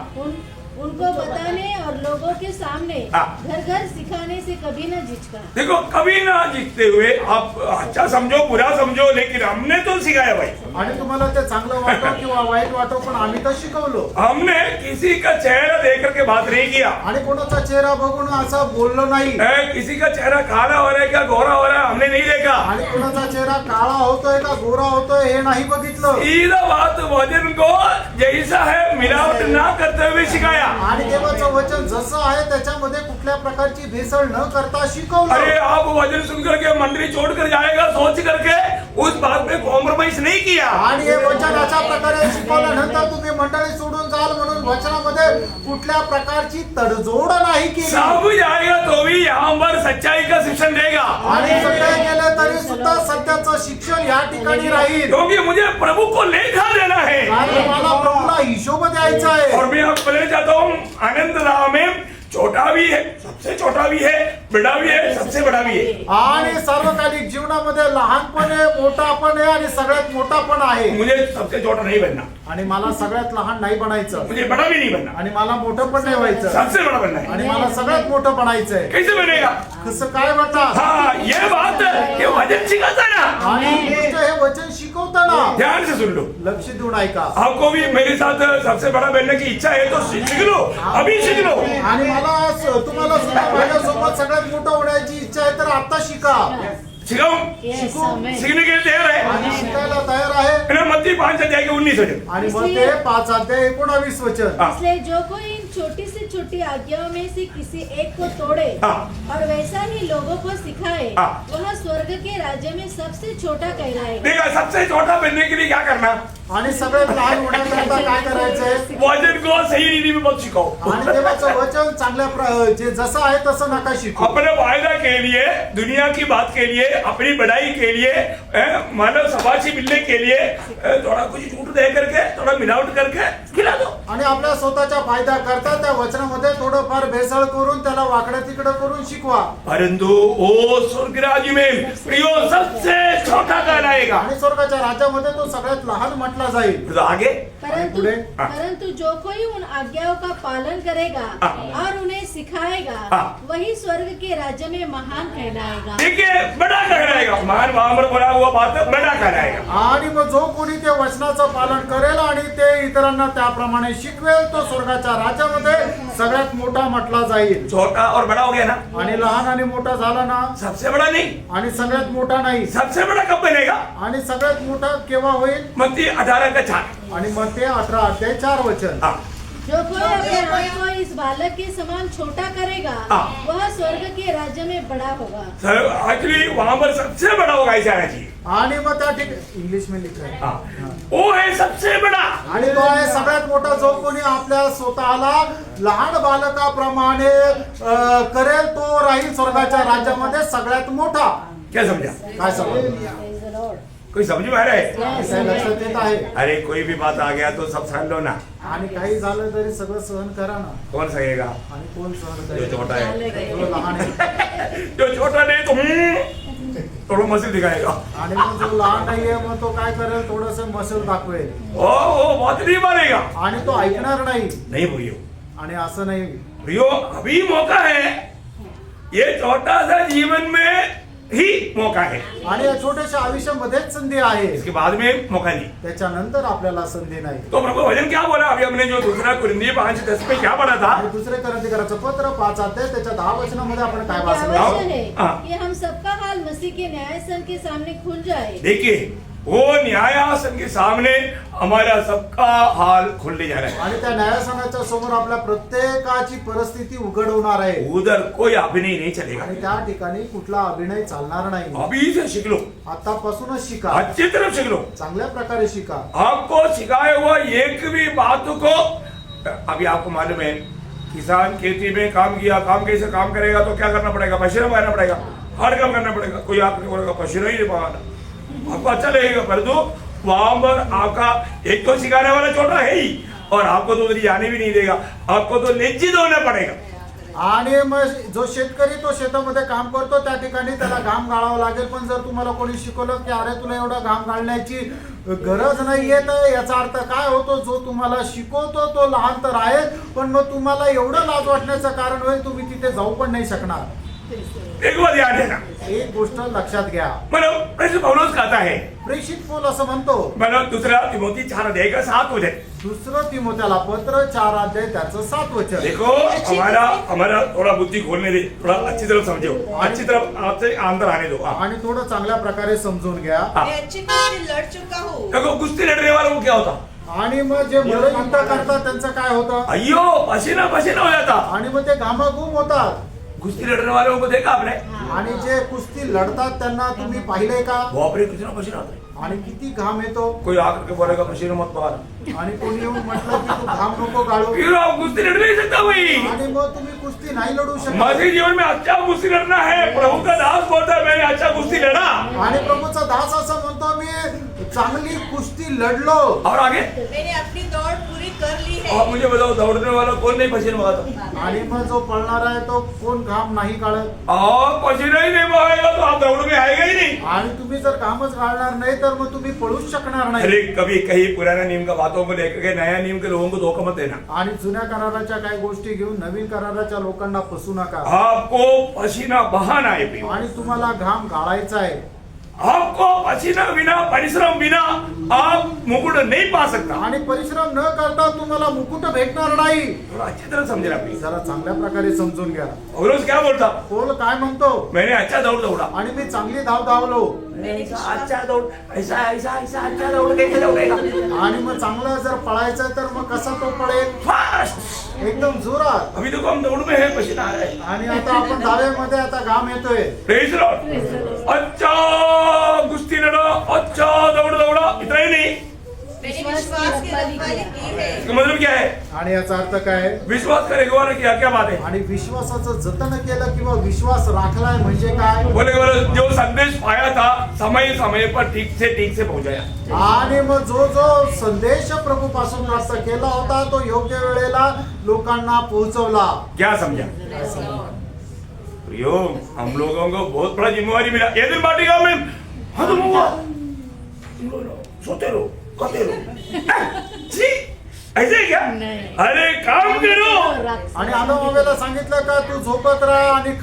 उनको बताने और लोगों के सामने हाँ। घर घर सिखाने से कभी न झिझका। देखो कभी ना जीतते हुए आप अच्छा समझो बुरा समझो, लेकिन हमने तो सिखाया भाई। आणि तुम्हाला ते चांगलं वाटो किंवा वाईट वाटो पण आम्ही तर शिकवलो। हमने किसी का चेहरा देख करके बात नहीं किया, आणि कोणाचा चेहरा बघून असं बोललो नाही। किसी का चेहरा काला हो रहा है क्या गोरा हो रहा है हमने नहीं देखा। आणि कोणाचा चेहरा काळा होतोय का गोरा होतोय हे नाही बघितलं। सीधा बात वचन को जैसा है मिलावट ना करते हुए सिखाया। आणि देवाचं वचन जसं आहे त्याच्यामध्ये कुठल्या प्रकारची भेसळ न करता अरे शिकवलं। आप वचन सुन करके मंडली छोड़ कर जाएगा सोच करके उस बात में कॉम्प्रोमाइज नहीं किया। आणि हे वचन अशा प्रकारे शिकवल्यानंतर तुम्ही मंडळी सोडून जाल म्हणून वचनामध्ये कुठल्या प्रकारची तडजोड नाही केली। सब जाएगा तो भी यहाँ पर सच्चाई का शिक्षण देगा। आणि सगळे गेले तरी सुद्धा सत्याचं शिक्षण केवळ या ठिकाणी राहील, क्योंकि मुझे प्रभु को लेखा देना है कारण मला प्रभूला हिशोब द्यायचा आहे. और मैं आपको बोलना चाहता हूँ आनंद राह में छोटा भी है, सबसे छोटा भी है, बड़ा भी है, सबसे बड़ा भी है. आणि सार्वकालिक जीवनामध्ये लहानपण आहे, मोठा पण आहे आणि सगळ्यात मोठा पण आहे. मुझे सबसे छोटा नहीं बनना, आणि मला सगळ्यात लहान नाही बनायचं मुझे बड़ा भी नहीं बनना, आणि मला मोठं पण नाही व्हायचं सबसे बड़ा बनना है. आणि मला सगळ्यात मोठं बनायचंय. कैसे बनेगा? कसं काय बता? हाँ, ये बात ये वचन सिखाता है ना. आणि ही गोष्ट हे वचन शिकवताना ध्यान से सुन लो. लक्ष देऊन ऐका. आपको भी मेरे साथ सबसे बड़ा बनने की इच्छा है तो सीख लो, अभी सीख लो. आणि मला तुम्हाला सुद्धा माझ्यासोबत सगळ्यात मोठं होण्याची इच्छा आहे तर आता शिका. सिखाऊं? Yes, amen. सीखने के लिए तैयार है. आणि शिकायला तयार आहे. मैंने मत्ती 5:19 वचन. आणि मग ते 5:19 वचन. हाँ. इसलिए जो कोई इन छोटी से छोटी आज्ञाओं में से किसी एक को तोड़े हाँ. और वैसा ही लोगों को सिखाए, हाँ. वह स्वर्ग के राज्य में सबसे छोटा कहलाएगा. देखा, सबसे छोटा बनने के लिए क्या करना? आणि सगळ्यात लहान होण्याकरता काय करायचंय? वचन को सही रीति में मत सिखाओ. आणि देवाचं वचन चांगल्या जे जसं आहे तसं नका शिकू. अपने वायदा के लिए, दुनिया की बात के लिए, अपनी बढ़ाई के लिए, मानव समाज से मिलने के लिए थोड़ा कुछ झूठ दे करके, थोड़ा मिलावट करके खिला दो. आणि आपल्या स्वतःच्या फायदा करता त्या वचनामध्ये थोडंफार भेसळ करून त्याला वाकडं तिकडं करून शिकवा. परंतु वो स्वर्ग राज्य में प्रियो सबसे छोटा कहलाएगा. आणि स्वर्गाच्या राज्यामध्ये तो सगळ्यात लहान म्हटला जाईल. तो आगे परंतु पुढे? परंतु जो कोई उन आज्ञाओं का पालन करेगा हाँ. और उन्हें सिखाएगा, हाँ. वही स्वर्ग के राज्य में महान कहलाएगा. देखिए, बड़ा कहलाएगा. महान वहां पर बोला हुआ बात बड़ा कहलाएगा. आणि मग जो कोणी ते वचनाचं पालन करेल आणि ते इतरांना त्याप्रमाणे शिकवेल तो स्वर्गाच्या राज्यामध्ये सगळ्यात मोठा म्हटला जाईल. छोटा और बड़ा हो गया ना. आणि लहान आणि मोठा झाला ना. सबसे बड़ा नहीं, आणि सगळ्यात मोठा नाही. सबसे बड़ा कब बनेगा? आणि सगळ्यात मोठा केव्हा होईल? मत्ती 18:4. आणि मग ते 18:4 वचन. हाँ. जो कोई अपने आप को इस बालक के समान छोटा करेगा, हाँ. वह स्वर्ग के राज्य में बड़ा होगा. एक्चुअली वहां पर सबसे बड़ा होगा ऐसा आना चाहिए. आणि मग त्या ठिकाणी इंग्लिश में लिखा आहे. हाँ. वो है सबसे बड़ा. आणि तो आहे सगळ्यात मोठा जो कोणी आपल्या स्वतःला लहान बालकाप्रमाणे करेल तो राहील स्वर्गाच्या राज्यामध्ये सगळ्यात मोठा. क्या समझा? काय समज? Praise the Lord. कोई समझ में आ रहा है? Yes, काय amen. लक्षात येत आहे? अरे कोई भी बात आ गया तो सब सहन लो ना. आणि काही झालं तरी सगळं सहन करा ना. कौन सहेगा? आणि कोण सहन जो करेल? छोटा है. जो लहान आहे. जो छोटा नहीं तो थोड़ा मसल दिखाएगा. आणि मग जो लहान नाहीये मग तो काय करेल? थोडस मसल दाखवेल. ओ बात नहीं मानेगा. आणि तो ऐकणार नाही. नहीं भैया, आणि असं नाही. भैया अभी मौका है. ये छोटा सा जीवन में ही मौका है. आणि या छोट्याशा आयुष्यामध्येच संधी आहे. इसके बाद में मौका नहीं. त्याच्यानंतर आपल्याला संधी नाही. तो प्रभु वचन क्या बोला? अभी हमने जो दूसरा कुरिन्दी 5:10 में क्या पढ़ा था? आणि दुसरे करंतीकराचं पत्र 5 त्याच्या 10 वचनामध्ये आपण काय ये वाचलं? अवश्य है हाँ. कि हम सबका हाल मसीह के न्यायासन के सामने खुल जाए. देखिए, वो न्यायासन के सामने हमारा सबका हाल खुलने जा रहा है. आणि त्या न्यायासनाच्या समोर आपल्या प्रत्येकाची परिस्थिती उघड होणार आहे. उधर कोई अभिनय नहीं चलेगा. आणि त्या ठिकाणी कुठला अभिनय चालणार नाही. अभी से सीख लो, आतापासूनच शिका. अच्छी तरफ सीख लो. चांगल्या प्रकारे शिका. आपको सिखाए हुआ एक भी बात को, अभी आपको मालूम है, किसान खेती में काम किया, काम कैसे काम करेगा तो क्या करना पड़ेगा? पसीना बहाना पड़ेगा, हार्ड काम करना पड़ेगा. कोई आपको बोलेगा पसीना ही नहीं बहाना, आपको अच्छा लगेगा, परंतु वहां पर आपका एक तो सिखाने वाला छोटा है ही, और आपको तो उधर जाने भी नहीं देगा. आपको तो लज्जित होना पड़ेगा. आणि मग जो शेतकरी तो शेतामध्ये काम करतो त्या ठिकाणी त्याला घाम गाळावं लागेल. पण जर तुम्हाला कोणी शिकवलं की अरे तुला एवढा घाम गाळण्याची गरज नाहीये तर याचा अर्थ काय होतो? जो तुम्हाला शिकवतो तो लहान तर आहे, पण मग तुम्हाला एवढं लाज वाटण्याचं कारण होईल तुम्ही तिथे जाऊ पण नाही शकणार. एक बात याद है ना, एक गोष्ट लक्षात घ्या. मतलब प्रेषित पौलुस कहता है, प्रेषित पौल असं म्हणतो. मतलब दूसरा तिमोथी 4:7 वचन. दुसरं तिमोथेला पत्र 4 त्याचं 7 वचन. देखो, हमारा थोड़ा बुद्धि खोलने दे, थोड़ा अच्छी तरफ समझो, अच्छी तरफ आपसे अंदर आने दो. आणि थोडं चांगल्या प्रकारे समजून घ्या. मैं अच्छी कुश्ती लड़ चुका हूँ. देखो, कुश्ती लड़ने वालों को क्या होता? आणि मग जे मल्लयुद्ध करतात त्यांचं काय होतं? अयो पसीना पसीना हो जाता. आणि मग ते घामाघूम होतात. कुश्ती लड़ने वालों को देखा आपने? आणि जे कुस्ती लढतात त्यांना तुम्ही पाहिलंय का? बापरे, कितना पसीना आता है. आणि किती घाम येतो. कोई आकर के बोलेगा पसीना मत बहाना, आणि कोणी येऊन म्हटलं की तू घाम नको गाळू. फिर आप कुश्ती लड़ नहीं सकता भाई. आणि मग तुम्ही कुस्ती नाही लढू शकत. मसीह जीवन में अच्छा कुश्ती लड़ना है. प्रभु का दास बोलता है मैंने अच्छा कुश्ती लड़ा. आणि प्रभूचा दास असं म्हणतो चांगली कुस्ती लढलो और आगे मैंने अपनी दौड़ पूरी कर ली आप है मुझे बताओ दौड़ने वाला कौन नहीं पसीना बहाता? आणि मग जो पळणार आहे तो कोण घाम नाही काढत आप पसीना ही नहीं बहाएगा तो आप दौड़ में आएगा ही नहीं। आणि तुम्ही जर घामच काढणार नाही तर मग तुम्ही पळूच शकणार नाही अरे कभी कहीं पुराना नियम का बातों को लेकर के नया नियम के लोगों को धोखा मत देना। आणि जुन्या कराराच्या काही गोष्टी घेऊन नवीन कराराच्या लोकांना फसू नका आपको पसीना बहाना है प्रिय। आणि तुम्हाला घाम गाळायचा आहे आपको पसीना बिना परिश्रम बिना आप मुकुट नहीं पा सकता। आणि परिश्रम न करता तुम्हाला मुकुट भेटणार नाही थोड़ा अच्छी तरह समझना प्लीज। जरा चांगल्या प्रकारे समजून घ्या पौलुस क्या बोलता? पोल काय म्हणतो मैंने अच्छा दौड़ दौड़ा। आणि मी चांगली धाव धावलो अच्छा दौड़ ऐसा ऐसा ऐसा अच्छा दौड़ कैसे दौड़ेगा? आणि मग चांगलं जर पळायचं तर मग कसा तो पळेल फास्ट। एकदम जोरात अभी देखो हम दौड़ में है पसीना आ रहा है। आणि आता आपण धावेमध्ये आता घाम येतोय प्रेज लॉर्ड। अच्छा कुश्ती लड़ा, अच्छा दौड़ दौड़ा, इतना ही नहीं। मैंने विश्वास की रखवाली की है इसका मतलब क्या है? आणि याचा अर्थ काय आहे? विश्वास करेगा ना किया क्या बात है? आणि विश्वासाचं जतन केलं किंवा विश्वास राखलाय म्हणजे काय बोले जो संदेश पाया था समय समय पर ठीक से पहुंचाया। आणि मग जो जो संदेश प्रभू पासून प्राप्त केला होता तो योग्य वेळेला लोकांना पोहोचवला क्या समझा? प्रियो हम लोगों को बहुत बड़ा जिम्मेवारी मिला। ये दिन बांटेगा मैं खत्म हुआ सोते रहो खाते रहो जी ऐसे ही क्या? अरे काम करो। आणि आदमावेला सांगितलं का तू झोपत राहा आणि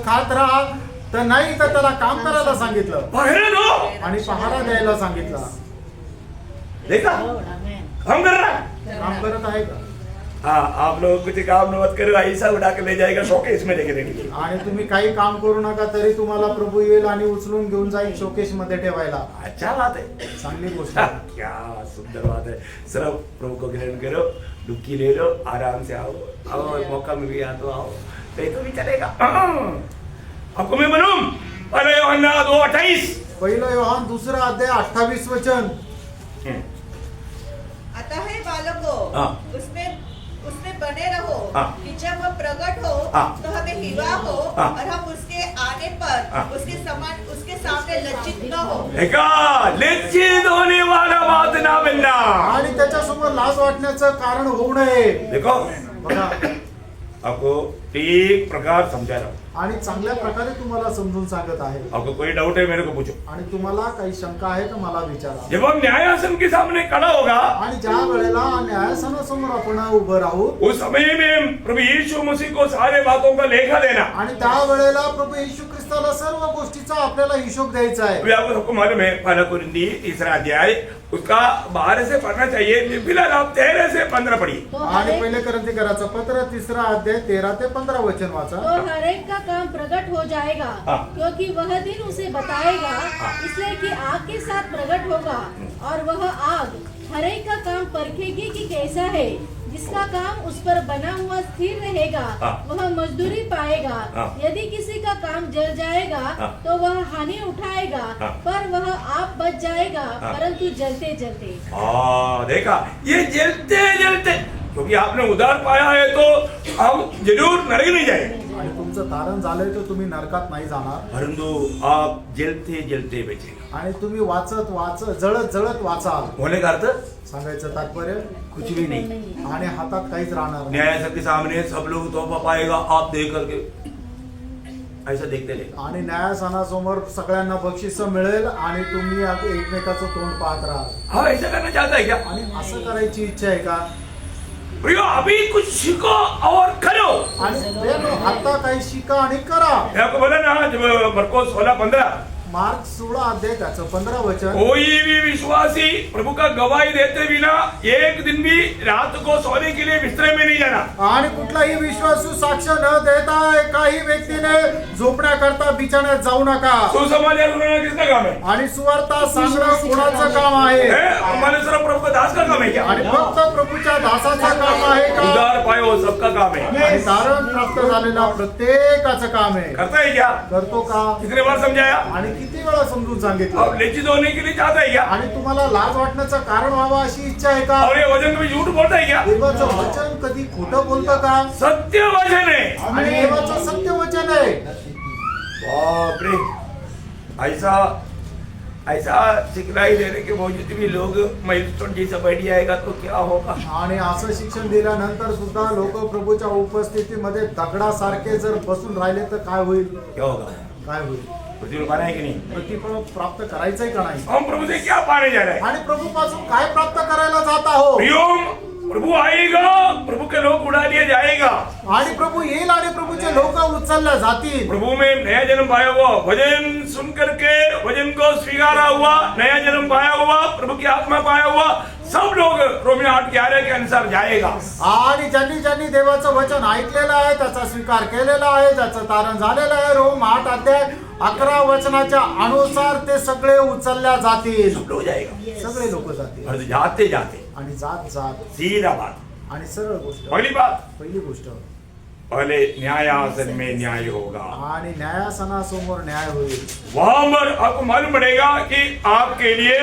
खात राहा तर नाही तर त्याला काम करायला सांगितलं पहरे दो। आणि पहारा द्यायला सांगितलं देखा काम कर रहा है। काम करत आहे का हाँ आप लोग कुछ काम मत करो ऐसा उठा के ले जाएगा शोकेस में लेके देंगे। आणि तुम्ही काही काम करू नका तरी तुम्हाला प्रभू येईल आणि उचलून घेऊन जाईल शोकेश मध्ये ठेवायला अच्छा बात है। चांगली गोष्ट आहे. क्या सुंदर बात है। सिर्फ प्रभु को ग्रहण करो डुबकी ले लो आराम से आओ आओ मौका मिल गया तो आओ नहीं तो भी चलेगा। आपको मैं बनूं पहले यूहन्ना 2:28 पहिलं योहान 2:28 वचन आता है बालकों हाँ। उसमें बने रहो हाँ। कि जब वह प्रकट हो हाँ। तो हमें हिवा हो हाँ। और हम उसके आने पर हाँ। उसके सामने लज्जित न हो। देखा लज्जित होने वाला बात ना बनना। आणि त्याच्यासमोर लाज वाटण्याचं कारण होऊ नये देखो बघा आपको ठीक प्रकार समझा रहा हूँ। आणि चांगल्या प्रकारे तुम्हाला समजून सांगत आहे आपको कोई डाउट है मेरे को पूछो। आणि तुम्हाला काही शंका आहे तर मला विचारा जब हम न्यायासन के सामने खड़ा होगा आणि ज्या वेळेला न्यायासनासमोर आपण उभं राहू उस समय में प्रभु यीशु मसीह को सारे बातों का लेखा देना। आणि त्या वेळेला प्रभू येशू ख्रिस्ताला सर्व गोष्टीचा आपल्याला हिशोब द्यायचा आहे अभी आपको सबको मालूम है पहला कुरिन्थी 3 अध्याय उसका 12 से पढ़ना चाहिए। फिलहाल आप 13 से 15 पढ़िए। तो आणि हर पहिले करंथीकराचं पत्र 3 अध्याय 13 ते 15 वचन वाचा तो हर एक का काम प्रकट हो जाएगा हाँ। क्योंकि वह दिन उसे बताएगा इसलिए कि आग के साथ प्रकट होगा और वह आग हर एक का काम परखेगी कि कैसा है जिसका काम उस पर बना हुआ स्थिर रहेगा हाँ। वह मजदूरी पाएगा हाँ। यदि किसी का काम जल जाएगा हाँ। तो वह हानि उठाएगा हाँ। पर वह आप बच जाएगा हाँ। परंतु जलते जलते। देखा ये जलते जलते क्योंकि आपने उधार पाया है तो हम जरूर नरक नहीं जाएंगे आणि तुमचं तारण झालंय तर तुम्ही नरकात नाही जाणार परंतु आप जलते जलते बचेगा। आणि तुम्ही वाचत जळत जळत वाचाल होने का अर्थ सांगायचं तात्पर्य कुछ भी नहीं। आणि हातात काहीच राहणार नाही. न्यायासन के सामने सब लोग तोहफा पाएगा आप देख करके ऐसा देखते रहेगा। आणि न्यायासनासमोर सगळ्यांना बक्षीस मिळेल आणि तुम्ही एकमेकाचं तोंड पाहत राहाल हाँ ऐसा करना चाहता है क्या? आणि असं करायची इच्छा आहे का प्रियो अभी कुछ सीखो और करो। आणि प्रियानो, आता काही शिका आणि करा मैं आपको बोला ना जब मरकोस 16:15 मार्क 16 अध्याय त्याचं 15 वचन कोई भी विश्वासी प्रभु का गवाही देते बिना एक दिन भी रात को सोने के लिए बिस्तर में नहीं जाना। आणि कुठलाही विश्वासू साक्ष न देता एकाही व्यक्तीने झोपण्याकरता बिछाण्यात जाऊ नका सुसमाचार सुनाना किसका काम है? आणि सुवार्ता सांगणं कोणाचं काम आहे हमारे सिर्फ प्रभु का दास का काम है क्या? आणि फक्त प्रभूच्या दासाचं काम आहे का उधार पाए वो सबका काम है। आणि तारण प्राप्त झालेला प्रत्येकाचं काम आहे करता है क्या? करतो का कितने बार समझाया? आणि किती वेळा समजून सांगितलं अब लज्जित होने के लिए चाहता है क्या? आणि तुम्हाला लाज वाटण्याचं कारण व्हावं अशी इच्छा आहे का और ये वचन कभी झूठ बोलता है क्या? देवाचं वचन कधी खोटं बोलतं का सत्य वचन है। आणि देवाचं सत्य वचन आहे बाप रे ऐसा ऐसा सिखलाई देने के बावजूद भी लोग माइलस्टोन जैसा बैठ जाएगा तो क्या होगा? आणि असं शिक्षण दिल्यानंतर सुद्धा लोक प्रभूच्या उपस्थितीमध्ये दगडासारखे जर बसून राहिले तर काय होईल? क्या होगा? काय होईल? प्रतिफल पाना है कि नहीं? प्रतिफळ प्राप्त करायचंय का नाही? हम प्रभु से क्या पाने जा रहे हैं? आणि प्रभू पासून काय प्राप्त करायला जात आहो? प्रियोम, प्रभु आएगा, प्रभु के लोग उड़ा दिया जाएगा। आणि प्रभू येईल आणि प्रभूचे लोक उचलल्या जातील। प्रभु में नया जन्म पाया हुआ, वचन सुन करके वचन को स्वीकारा हुआ, नया जन्म पाया हुआ, प्रभु की आत्मा पाया हुआ, सब लोग रोमियो 8:11 के अनुसार जाएगा। आणि ज्यांनी ज्यांनी देवाचं वचन ऐकलेलं आहे, त्याचा स्वीकार केलेला आहे, ज्याचं तारण झालेलं आहे, रोम 8:11 वचनाच्या अनुसार ते सगळे उचलल्या जातील। सब लोग जाएगा, सगळे लोक जातील और जाते जाते आणि जात जात सीधा बात। आणि सरळ गोष्ट, पहली बात, पहिली गोष्ट, पहले न्यायासन में न्याय होगा। आणि न्यायासनासमोर न्याय होईल। वहां पर आपको मालूम पड़ेगा कि आपके लिए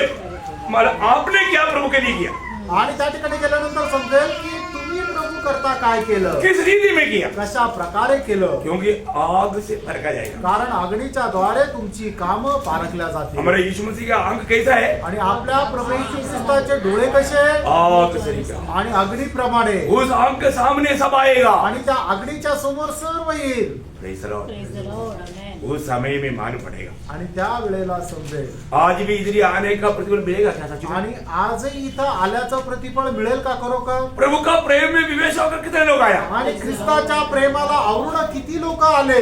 मतलब आपने क्या प्रभु के लिए किया, आणि त्या ठिकाणी गेल्यानंतर समजेल की तुम्ही प्रभू करता काय केलं, किस रीति में किया, कशा प्रकारे केलं, क्योंकि आग से परखा जाएगा। कारण अग्नीच्या द्वारे तुमची कामं पारखल्या जातील। हमारे यीशु मसीह का अंग कैसा है? आणि आपल्या प्रभू येशू ख्रिस्ताचे डोळे कसे? आग से निकला। आणि अग्नीप्रमाणे। उस आग के सामने सब आएगा। आणि त्या अग्नीच्या समोर सर्व येईल। Praise the Lord. Praise the Lord. Amen. उस समय में मालूम पड़ेगा। आणि त्या वेळेला समजेल। आज भी इधर आने का प्रतिफल मिलेगा क्या सच में? आणि आजही इथं आल्याचं प्रतिफळ मिळेल का खरोखर? प्रभु का प्रेम में विवेश होकर कितने लोग आया? आणि ख्रिस्ताच्या प्रेमाला आवरून किती लोक आले?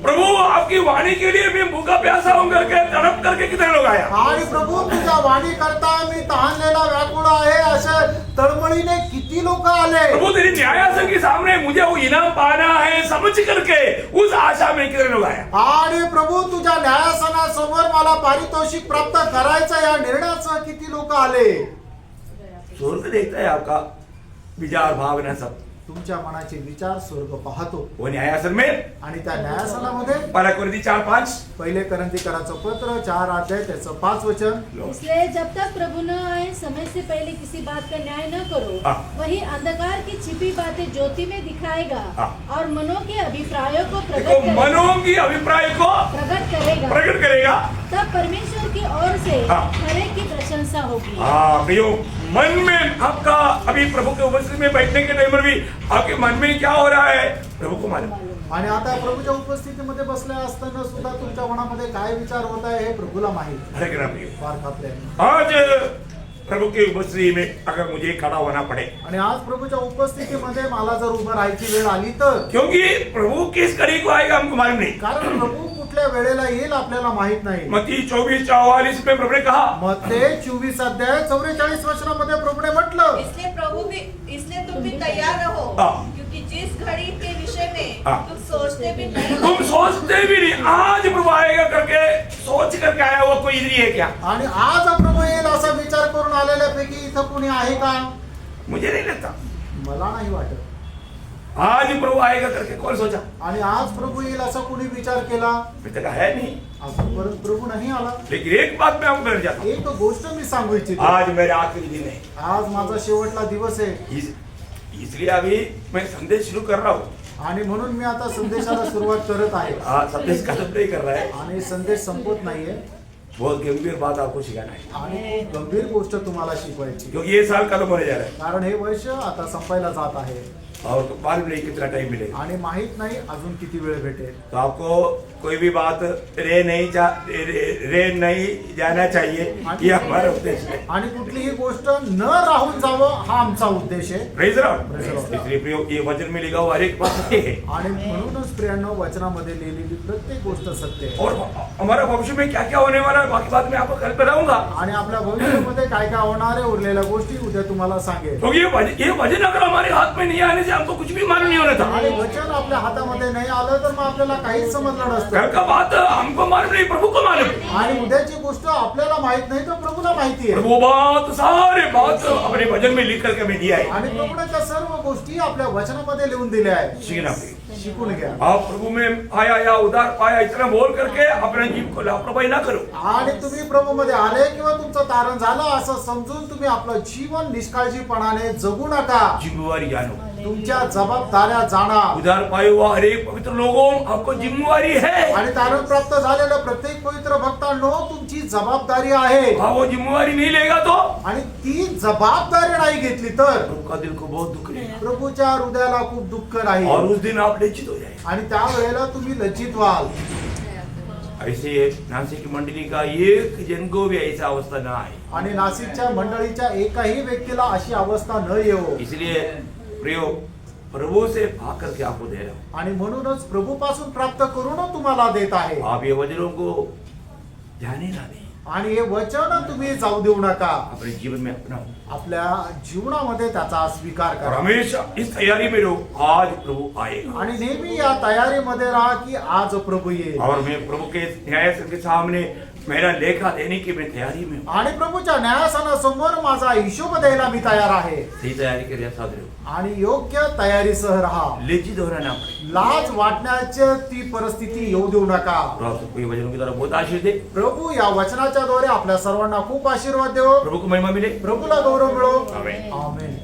प्रभु आपकी वाणी के लिए मैं भूखा प्यासा हूं करके तड़प करके कितने लोग आया? आणि प्रभू तुझ्या वाणी करता मी तहानलेला व्याकुळ आहे अशा तळमळीने किती लोक आले? प्रभु तेरी न्यायासन के सामने मुझे वो इनाम पाना है समझ करके उस आशा में कितने लोग आया? आणि प्रभू तुझ्या न्यायासनासमोर मला पारितोषिक प्राप्त करायचं या निर्णयासह किती लोक आले? स्वर्ग देखता है आपका विचार भावना सब, तुमच्या मनाचे विचार स्वर्ग पाहतो। वो न्यायासन में आणि त्या न्यायासनामध्ये पहला कोरिन्थी 4:5 पहिले करंथीकराचं पत्र 4 अध्याय त्याचं 5 वचन। इसलिए जब तक प्रभु न आए समय से पहले किसी बात का न्याय न करो। हाँ। वही अंधकार की छिपी बातें ज्योति में दिखाएगा हाँ। और मनों के अभिप्रायों को देखो मनों की अभिप्राय को प्रकट करेगा। तब परमेश्वर की ओर से हाँ। खरे की प्रशंसा होगी। हाँ प्रियो, मन में आपका अभी प्रभु के उपस्थिति में बैठने के टाइम पर भी आपके मन में क्या हो रहा है प्रभु को मालूम। आणि आता प्रभूच्या उपस्थितीमध्ये बसल्या असताना सुद्धा तुमच्या मनामध्ये काय विचार होत आहे हे प्रभूला माहित। हरे कृष्ण प्रियो, फार खात्याने आज प्रभु की उपस्थिति में अगर मुझे खड़ा होना पड़े, आणि आज प्रभूच्या उपस्थितीमध्ये मला जर उभं राहायची वेळ आली तर, क्योंकि प्रभु किस घड़ी को आएगा हमको मालूम नहीं। कारण प्रभू कुठल्या वेळेला येईल आपल्याला माहित नाही। मत्ती 24:44 में प्रभु ने कहा, मत्ते 24 अध्याय 44 वचनामध्ये प्रभूने म्हटलं, इसलिए तुम भी तैयार रहो, हाँ। क्योंकि जिस घड़ी के विषय में हाँ। तुम सोचते भी नहीं तुम सोचते भी नहीं आज प्रभु आएगा करके सोच करके आया हुआ कोई इधर ही है क्या? आणि आज प्रभू येईल असा विचार करून आलेल्यापैकी इथं कुणी आहे का? मुझे नहीं लगता मला नाही वाटत। आज प्रभु आएगा करके कौन सोचा? आणि आज प्रभू येईल असा कुणी विचार केला? अभी तक है नहीं। अजूनपर्यंत प्रभू नाही आला। लेकिन एक बात मैं आपको कहना चाहता हूँ, एक गोष्ट मी सांगू इच्छितो, आज मेरे आखिरी दिन है। आज माझा शेवटला दिवस आहे इसलिए अभी मैं संदेश शुरू कर रहा हूँ। आणि म्हणून मी आता संदेशाला सुरुवात करत आहे। संदेश खत्म नहीं कर रहा है, आणि संदेश संपत नाहीये बहुत गंभीर बात आपको सिखाना है, आणि खूप गंभीर गोष्ट तुम्हाला शिकवायची, क्योंकि ये साल खत्म होने जा रहा है कारण हे वर्ष आता संपायला जात आहे और मालूम नहीं कितना टाइम मिलेगा। आणि माहित नाही अजून किती वेळ भेटेल। तो आपको कोई भी बात रे नहीं जाना चाहिए, ये हमारा उद्देश्य है। आणि कुठलीही गोष्ट न राहून जावं हा आमचा उद्देश आहे। Praise the Lord. Praise the Lord. इसलिए प्रियो, ये वचन में लिखा हुआ हर एक बात सत्य है आणि म्हणूनच प्रियांनो वचनामध्ये लिहिलेली प्रत्येक गोष्ट सत्य आहे। और हमारा भविष्य में क्या क्या होने वाला है बाकी बात मैं आपको कल बताऊंगा, आणि आपल्या भविष्यामध्ये काय काय होणार आहे उरलेल्या गोष्टी उद्या तुम्हाला सांगेल। क्योंकि ये वचन अगर हमारे हाथ में नहीं आने से हमको कुछ भी मालूम नहीं होना था। आणि वचन आपल्या हातामध्ये नाही आलं तर मग आपल्याला काहीच समजलं नसतं। कल का बात हमको मालूम नहीं, प्रभु को मालूम। आणि उद्याची गोष्ट आपल्याला माहित नाही तर प्रभूला माहिती आहे। वो बात सारे बात अपने वचन में लिख करके हमें दिया है। आणि प्रभूने त्या सर्व गोष्टी आपल्या वचनामध्ये लिहून दिल्या आहेत। सीखना शिकून घ्या। आप प्रभु में आया या उधार पाया इतना बोल करके अपने जीव को लापरवाही ना करो। आणि तुम्ही प्रभूमध्ये आले किंवा तुमचं तारण झालं असं समजून तुम्ही आपलं जीवन निष्काळजीपणाने जगू नका। जिम्मेवारी जानो, तुमच्या जबाबदाऱ्या जाणा उधार पाए हुआ हर एक पवित्र लोगों आपको जिम्मेवारी है। आणि तारण प्राप्त झालेलं प्रत्येक पवित्र भक्तांनो तुमची जबाबदारी आहे हाँ, वो जिम्मेवारी नहीं लेगा तो आणि ती जबाबदारी नाही घेतली तर प्रभु का दिल को बहुत दुख लेगा प्रभूच्या हृदयाला खूप दुःख राहील और उस दिन आप लज्जित हो जाएंगे। आणि त्यावेळेला तुम्ही लज्जित व्हाल। ऐसे नासिक की मंडली का एक जन को भी ऐसा अवस्था ना आए, आणि नाशिकच्या मंडळीच्या एकाही व्यक्तीला अशी अवस्था न येवो। इसलिए प्रियो प्रभु से पाकर के आपको दे रहा हूं। आणि म्हणूनच प्रभूपासून प्राप्त करून तुम्हाला देत आहे। आप ये वचनों को ध्यान ना दें, आणि हे वचन तुम्ही जाऊ देऊ नका, अपने जीवन में अपनाओ आपल्या जीवनामध्ये त्याचा स्वीकार और करा हमेशा इस तैयारी में रहो, आज प्रभु आएगा। आणि नेहमी या तयारीमध्ये राहा की आज प्रभू येईल। और मैं प्रभु के न्यायासन के सामने मेरा लेखा देने की मैं तैयारी में हूं। आणि प्रभूच्या न्यायासनासमोर माझा हिशोब द्यायला मी तयार आहे। सही तैयारी करिए साथ रहो, आणि योग्य तयारीसह राहा, लज्जित होना ना पड़े। लाज वाटण्याची ती परिस्थिती येऊ देऊ नका। और आप सबको ये वचनों की तरफ बहुत आशीष दे, प्रभू या वचनाच्या द्वारे आपल्या सर्वांना खूप आशीर्वाद देवो, प्रभु को महिमा मिले। प्रभूला गौरव मिळो। आमेन। आमेन।